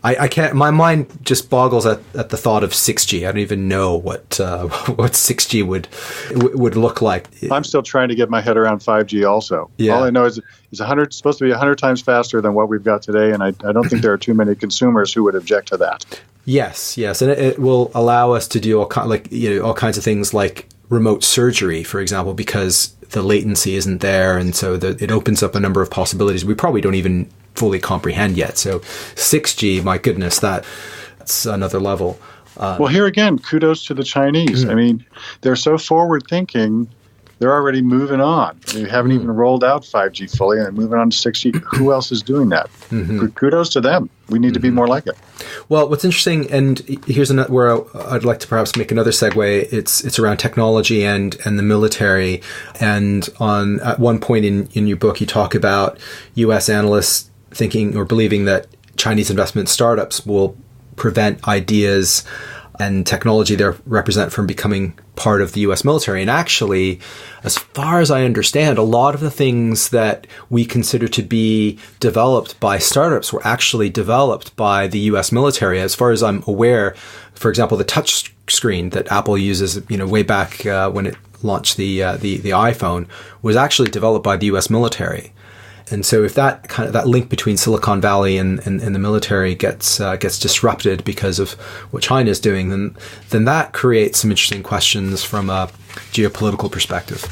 I can't, my mind just boggles at the thought of 6G. I don't even know what 6G would look like. I'm still trying to get my head around 5G also. Yeah. All I know is it's supposed to be 100 times faster than what we've got today, and I don't think there are too many consumers who would object to that. Yes, and it will allow us to do all kinds of things like remote surgery, for example, because the latency isn't there, and so it opens up a number of possibilities we probably don't even fully comprehend yet. So 6G, my goodness, that's another level. Well, here again, kudos to the Chinese. I mean, they're so forward-thinking. They're already moving on. They haven't even rolled out 5G fully, and they're moving on to 6G. Who else is doing that? Kudos to them. We need to be more like it. Well, what's interesting, and here's where I'd like to perhaps make another segue. It's around technology and the military. And at one point in your book, you talk about U.S. analysts thinking or believing that Chinese investment startups will prevent ideas and technology they represent from becoming part of the U.S. military. And actually, as far as I understand, a lot of the things that we consider to be developed by startups were actually developed by the U.S. military. As far as I'm aware, for example, the touch screen that Apple uses, way back when it launched the iPhone, was actually developed by the U.S. military. And so if that link between Silicon Valley and the military gets disrupted because of what China is doing, then that creates some interesting questions from a geopolitical perspective.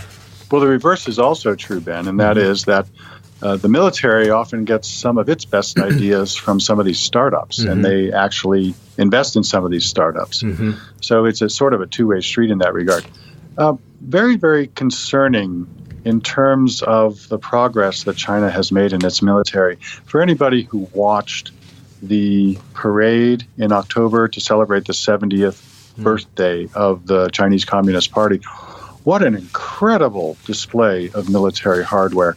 Well, the reverse is also true, Ben, and that is that the military often gets some of its best ideas from some of these startups, and they actually invest in some of these startups. So it's a sort of a two-way street in that regard. Very, very concerning in terms of the progress that China has made in its military. For anybody who watched the parade in October to celebrate the 70th birthday of the Chinese Communist Party, what an incredible display of military hardware.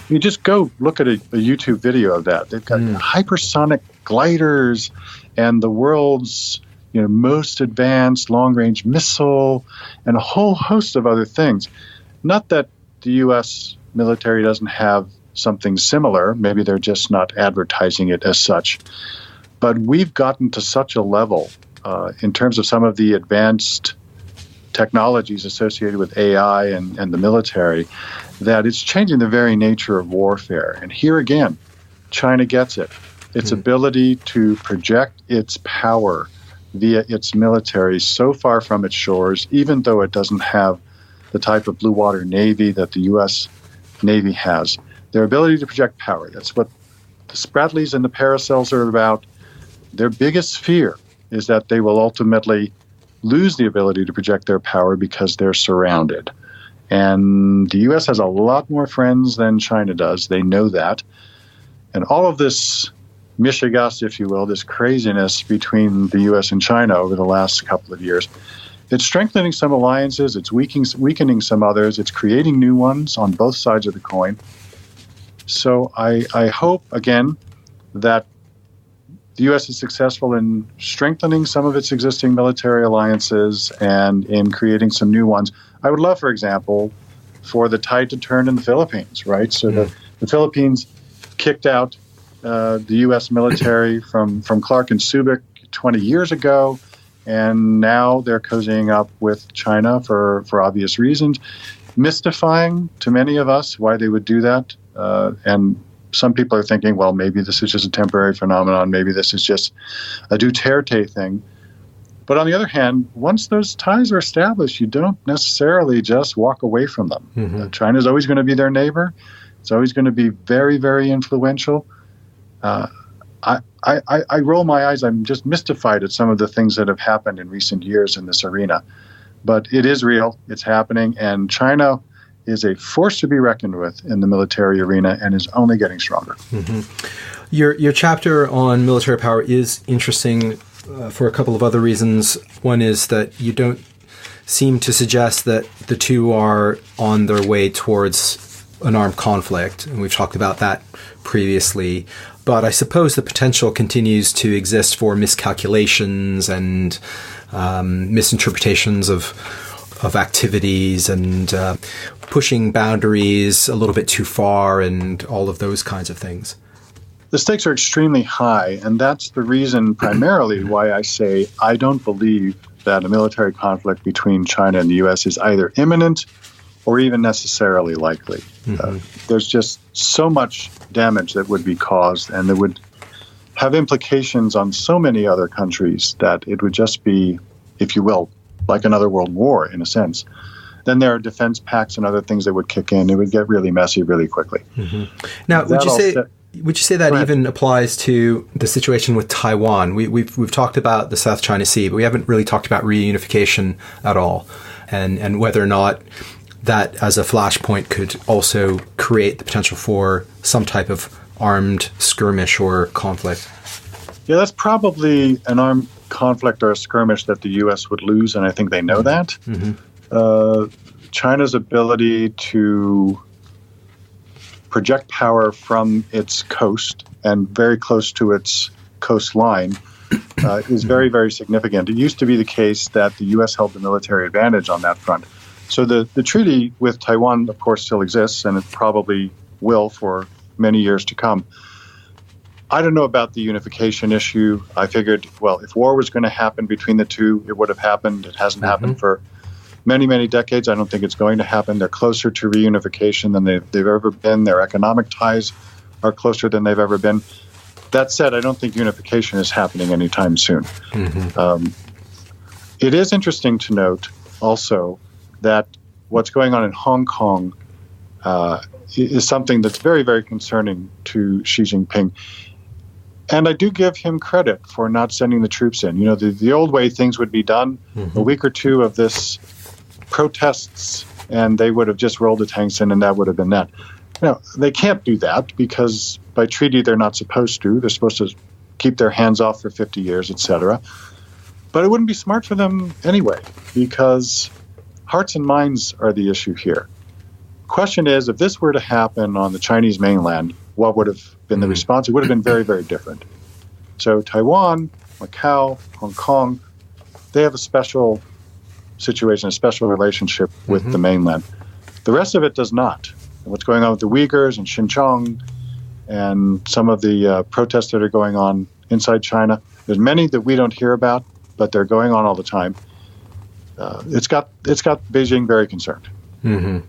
You just go look at a YouTube video of that. They've got hypersonic gliders and the world's most advanced long-range missile and a whole host of other things. Not that the U.S. military doesn't have something similar. Maybe they're just not advertising it as such. But we've gotten to such a level in terms of some of the advanced technologies associated with AI and the military that it's changing the very nature of warfare. And here again, China gets it. Its ability to project its power via its military so far from its shores, even though it doesn't have the type of blue water navy that the U.S. Navy has. Their ability to project power. That's what the Spratlys and the Paracels are about. Their biggest fear is that they will ultimately lose the ability to project their power because they're surrounded. And the U.S. has a lot more friends than China does. They know that. And all of this mishigas, if you will, this craziness between the U.S. and China over the last couple of years, it's strengthening some alliances, it's weakening some others, it's creating new ones on both sides of the coin. So I hope, again, that the U.S. is successful in strengthening some of its existing military alliances and in creating some new ones. I would love, for example, for the tide to turn in the Philippines, right? So the Philippines kicked out the U.S. military from Clark and Subic 20 years ago, and now they're cozying up with China for obvious reasons. Mystifying to many of us why they would do that. And some people are thinking, well, maybe this is just a temporary phenomenon. Maybe this is just a Duterte thing. But on the other hand, once those ties are established, you don't necessarily just walk away from them. China's always going to be their neighbor. It's always going to be very, very influential. I roll my eyes. I'm just mystified at some of the things that have happened in recent years in this arena. But it is real. It's happening. And China is a force to be reckoned with in the military arena and is only getting stronger. Your chapter on military power is interesting for a couple of other reasons. One is that you don't seem to suggest that the two are on their way towards an armed conflict, and we've talked about that previously. But I suppose the potential continues to exist for miscalculations and misinterpretations of activities and pushing boundaries a little bit too far and all of those kinds of things. The stakes are extremely high, and that's the reason primarily why I say I don't believe that a military conflict between China and the U.S. is either imminent or even necessarily likely. There's just so much damage that would be caused, and that would have implications on so many other countries that it would just be, if you will, like another world war in a sense. Then there are defense pacts and other things that would kick in. It would get really messy really quickly. Now, would you say that even applies to the situation with Taiwan? We've talked about the South China Sea, but we haven't really talked about reunification at all, and whether or not that as a flashpoint could also create the potential for some type of armed skirmish or conflict. Yeah, that's probably an armed conflict or a skirmish that the U.S. would lose, and I think they know that. China's ability to project power from its coast and very close to its coastline is very, very significant. It used to be the case that the U.S. held the military advantage on that front. So the treaty with Taiwan, of course, still exists, and it probably will for many years to come. I don't know about the unification issue. I figured, well, if war was going to happen between the two, it would have happened. It hasn't happened for many, many decades. I don't think it's going to happen. They're closer to reunification than they've ever been. Their economic ties are closer than they've ever been. That said, I don't think unification is happening anytime soon. It is interesting to note also that what's going on in Hong Kong is something that's very, very concerning to Xi Jinping. And I do give him credit for not sending the troops in. You know, the old way things would be done, a week or two of this protests, and they would have just rolled the tanks in, and that would have been that. No, they can't do that because by treaty they're not supposed to. They're supposed to keep their hands off for 50 years, etc. But it wouldn't be smart for them anyway, because hearts and minds are the issue here. Question is, if this were to happen on the Chinese mainland, what would have been the response? It would have been very, very different. So Taiwan, Macau, Hong Kong, they have a special situation, a special relationship with the mainland. The rest of it does not. And what's going on with the Uyghurs and Xinjiang and some of the protests that are going on inside China. There's many that we don't hear about, but they're going on all the time. It's got Beijing very concerned. Mm-hmm.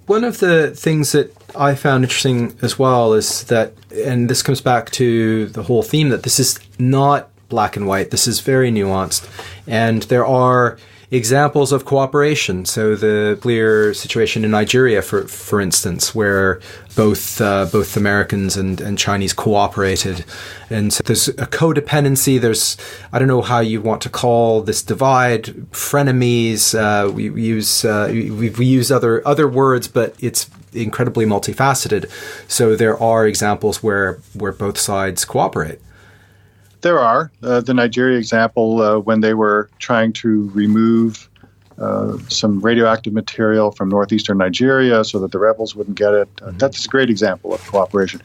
One of the things that I found interesting as well is that, and this comes back to the whole theme, that this is not black and white. This is very nuanced. And there are examples of cooperation. So the clear situation in Nigeria, for instance, where both Americans and Chinese cooperated. And so there's a codependency. There's, I don't know how you want to call this divide, frenemies. We use other words, but it's incredibly multifaceted. So there are examples where both sides cooperate. There are. The Nigeria example, when they were trying to remove some radioactive material from northeastern Nigeria so that the rebels wouldn't get it, that's a great example of cooperation.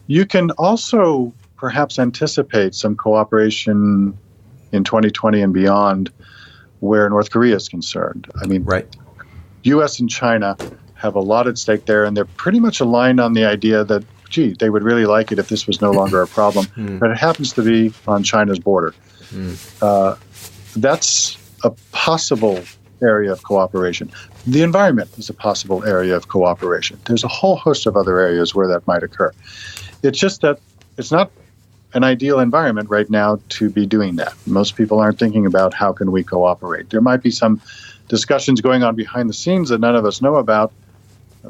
You can also perhaps anticipate some cooperation in 2020 and beyond where North Korea is concerned. I mean, right. U.S. and China have a lot at stake there, and they're pretty much aligned on the idea that they would really like it if this was no longer a problem. But it happens to be on China's border. That's a possible area of cooperation. The environment is a possible area of cooperation. There's a whole host of other areas where that might occur. It's just that it's not an ideal environment right now to be doing that. Most people aren't thinking about how can we cooperate. There might be some discussions going on behind the scenes that none of us know about,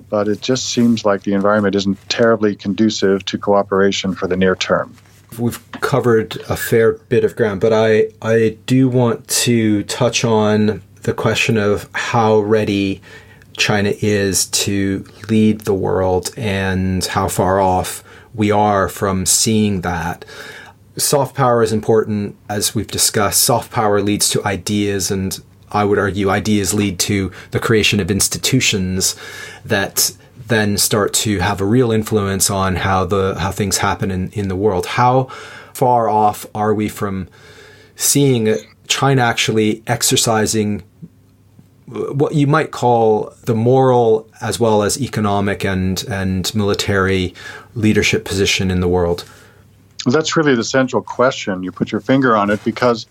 but it just seems like the environment isn't terribly conducive to cooperation for the near term. We've covered a fair bit of ground, but I do want to touch on the question of how ready China is to lead the world and how far off we are from seeing that. Soft power is important, as we've discussed. Soft power leads to ideas, and I would argue ideas lead to the creation of institutions that then start to have a real influence on how things happen in the world. How far off are we from seeing China actually exercising what you might call the moral as well as economic and military leadership position in the world? Well, that's really the central question. You put your finger on it because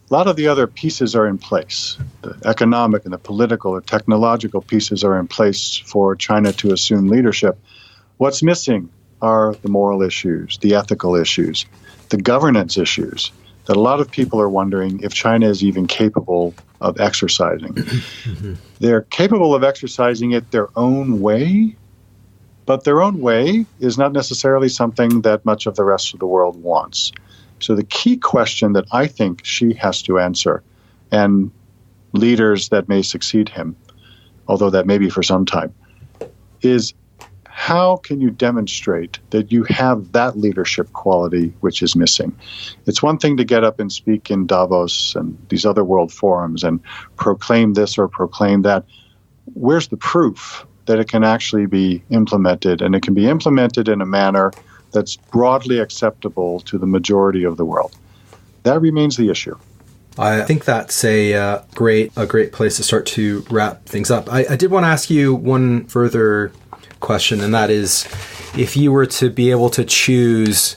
a lot of the other pieces are in place. The economic and the political and technological pieces are in place for China to assume leadership. What's missing are the moral issues, the ethical issues, the governance issues that a lot of people are wondering if China is even capable of exercising. They're capable of exercising it their own way, but their own way is not necessarily something that much of the rest of the world wants. So the key question that I think Xi has to answer, and leaders that may succeed him, although that may be for some time, is how can you demonstrate that you have that leadership quality which is missing? It's one thing to get up and speak in Davos and these other world forums and proclaim this or proclaim that. Where's the proof that it can actually be implemented, and it can be implemented in a manner that's broadly acceptable to the majority of the world? That remains the issue. I think that's a great place to start to wrap things up. I did want to ask you one further question, and that is, if you were to be able to choose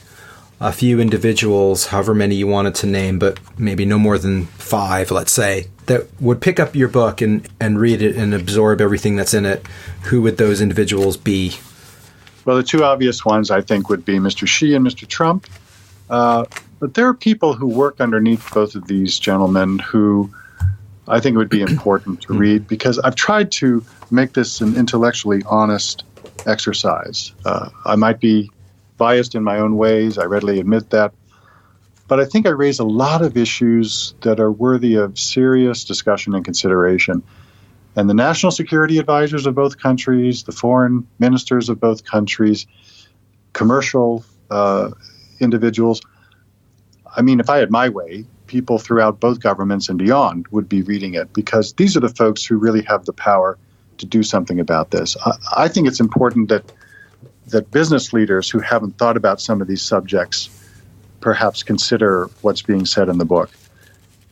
a few individuals, however many you wanted to name, but maybe no more than 5, let's say, that would pick up your book and read it and absorb everything that's in it, who would those individuals be? Well, the two obvious ones, I think, would be Mr. Xi and Mr. Trump. But there are people who work underneath both of these gentlemen who I think it would be important to read, because I've tried to make this an intellectually honest exercise. I might be biased in my own ways. I readily admit that. But I think I raise a lot of issues that are worthy of serious discussion and consideration. And the national security advisors of both countries, the foreign ministers of both countries, commercial individuals. I mean, if I had my way, people throughout both governments and beyond would be reading it, because these are the folks who really have the power to do something about this. I think it's important that business leaders who haven't thought about some of these subjects perhaps consider what's being said in the book.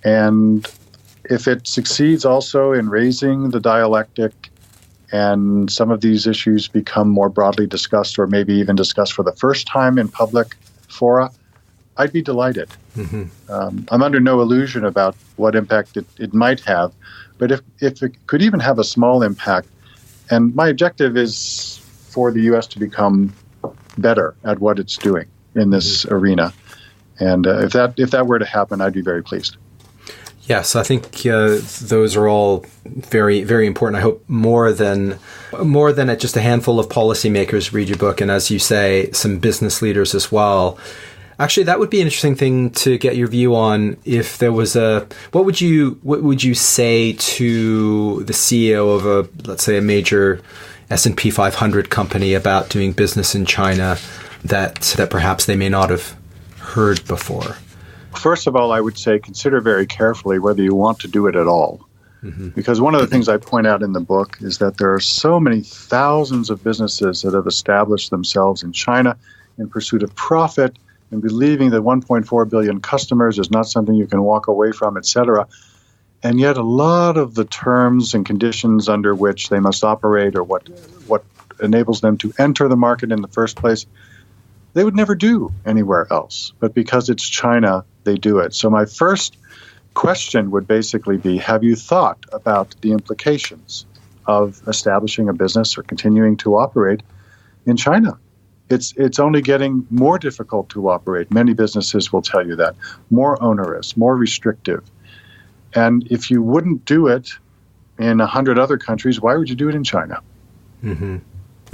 And if it succeeds also in raising the dialectic and some of these issues become more broadly discussed, or maybe even discussed for the first time in public fora, I'd be delighted. I'm under no illusion about what impact it might have, but if it could even have a small impact, and my objective is for the U.S. to become better at what it's doing in this arena, and if that were to happen, I'd be very pleased. Yes, I think those are all very, very important. I hope more than just a handful of policymakers read your book, and as you say, some business leaders as well. Actually, that would be an interesting thing to get your view on. If there was what would you say to the CEO of let's say a major S&P 500 company about doing business in China that perhaps they may not have heard before? First of all, I would say consider very carefully whether you want to do it at all. Because one of the things I point out in the book is that there are so many thousands of businesses that have established themselves in China in pursuit of profit and believing that 1.4 billion customers is not something you can walk away from, etc. And yet a lot of the terms and conditions under which they must operate or what enables them to enter the market in the first place, they would never do anywhere else. But because it's China, they do it. So my first question would basically be, have you thought about the implications of establishing a business or continuing to operate in China? It's only getting more difficult to operate. Many businesses will tell you that. More onerous, more restrictive. And if you wouldn't do it in 100 other countries, why would you do it in China?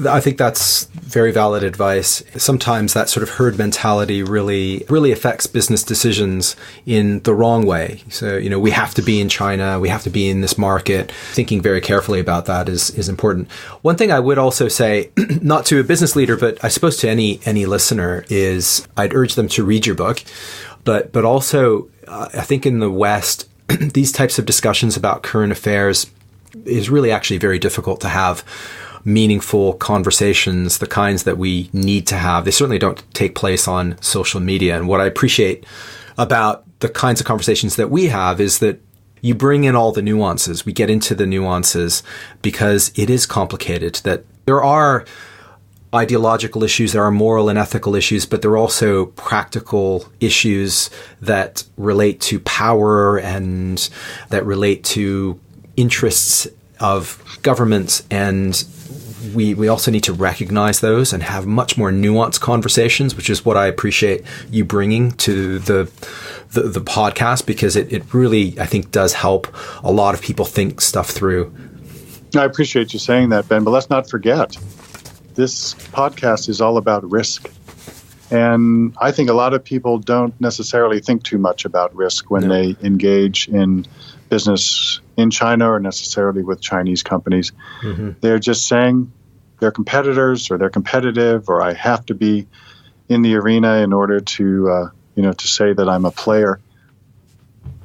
I think that's very valid advice. Sometimes that sort of herd mentality really affects business decisions in the wrong way. So, we have to be in China, we have to be in this market. Thinking very carefully about that is important. One thing I would also say, not to a business leader, but I suppose to any listener, is I'd urge them to read your book. But also, I think in the West, these types of discussions about current affairs is really actually very difficult to have meaningful conversations, the kinds that we need to have. They certainly don't take place on social media. And what I appreciate about the kinds of conversations that we have is that you bring in all the nuances. We get into the nuances because it is complicated, that there are ideological issues, there are moral and ethical issues, but there are also practical issues that relate to power and that relate to interests of governments, and we also need to recognize those and have much more nuanced conversations, which is what I appreciate you bringing to the podcast, because it really, I think, does help a lot of people think stuff through. I appreciate you saying that, Ben, but let's not forget, this podcast is all about risk. And I think a lot of people don't necessarily think too much about risk when they engage in business in China or necessarily with Chinese companies. They're just saying they're competitors or they're competitive or I have to be in the arena in order to say that I'm a player.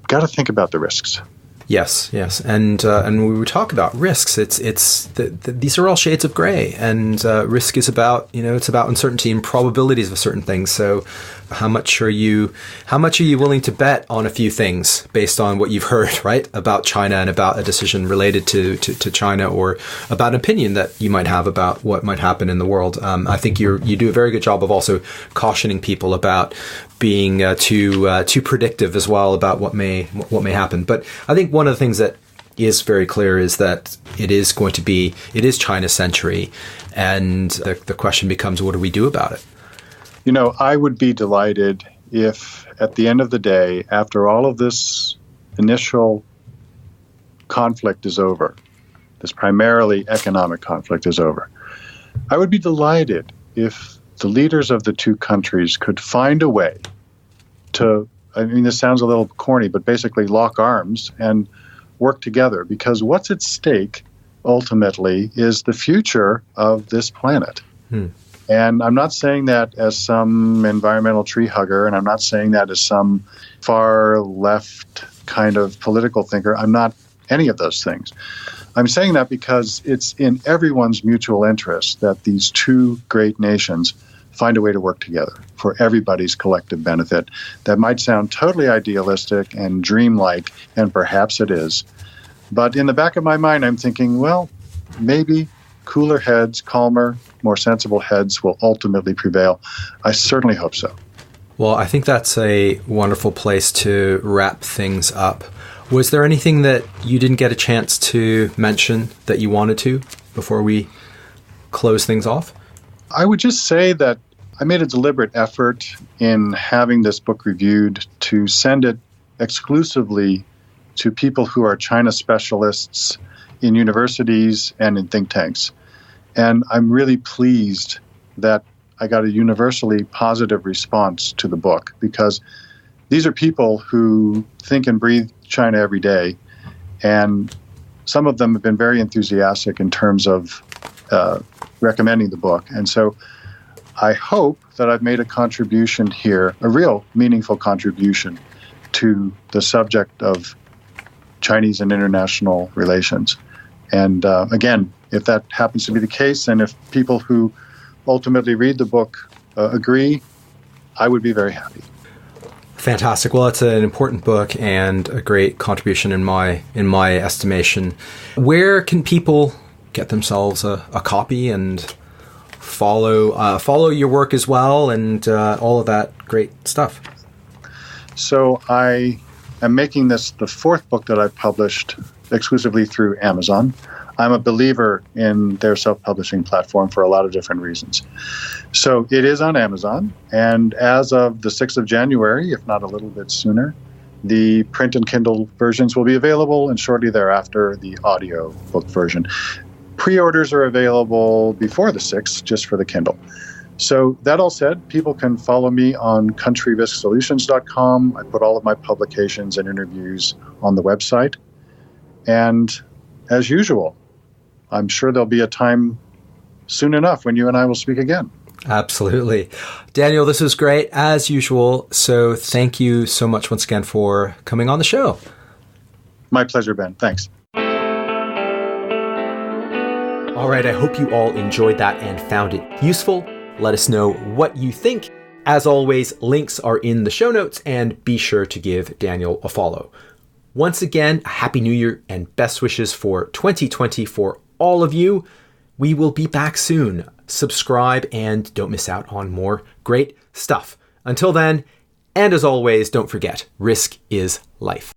Got to think about the risks. Yes, and when we talk about risks, these are all shades of gray, and risk is about it's about uncertainty and probabilities of certain things. So, how much are you willing to bet on a few things based on what you've heard, right, about China and about a decision related to China, or about an opinion that you might have about what might happen in the world? I think you do a very good job of also cautioning people about being too predictive as well about what may happen. But I think one of the things that is very clear is that it is China's century, and the question becomes, what do we do about it? I would be delighted if at the end of the day, after all of this initial conflict is over, this primarily economic conflict is over, I would be delighted if the leaders of the two countries could find a way to, this sounds a little corny, but basically lock arms and work together, because what's at stake ultimately is the future of this planet. And I'm not saying that as some environmental tree hugger, and I'm not saying that as some far left kind of political thinker. I'm not any of those things. I'm saying that because it's in everyone's mutual interest that these two great nations find a way to work together for everybody's collective benefit. That might sound totally idealistic and dreamlike, and perhaps it is. But in the back of my mind, I'm thinking, well, maybe cooler heads, calmer, more sensible heads will ultimately prevail. I certainly hope so. Well, I think that's a wonderful place to wrap things up. Was there anything that you didn't get a chance to mention that you wanted to before we close things off? I would just say that I made a deliberate effort in having this book reviewed to send it exclusively to people who are China specialists in universities and in think tanks. And I'm really pleased that I got a universally positive response to the book, because these are people who think and breathe China every day. And some of them have been very enthusiastic in terms of recommending the book. And so I hope that I've made a contribution here, a real meaningful contribution to the subject of Chinese and international relations. And again, if that happens to be the case, and if people who ultimately read the book agree, I would be very happy. Fantastic. Well, it's an important book and a great contribution in my estimation. Where can people get themselves a copy and follow your work as well, and all of that great stuff? So I am making this the fourth book that I've published exclusively through Amazon. I'm a believer in their self-publishing platform for a lot of different reasons. So it is on Amazon, and as of the 6th of January, if not a little bit sooner, the print and Kindle versions will be available, and shortly thereafter, the audio book version. Pre-orders are available before the 6th, just for the Kindle. So that all said, people can follow me on countryrisksolutions.com. I put all of my publications and interviews on the website. And as usual, I'm sure there'll be a time soon enough when you and I will speak again. Absolutely. Daniel, this was great as usual. So thank you so much once again for coming on the show. My pleasure, Ben. Thanks. All right. I hope you all enjoyed that and found it useful. Let us know what you think. As always, links are in the show notes, and be sure to give Daniel a follow. Once again, Happy New Year and best wishes for 2020 for all of you. We will be back soon. Subscribe and don't miss out on more great stuff. Until then, and as always, don't forget, risk is life.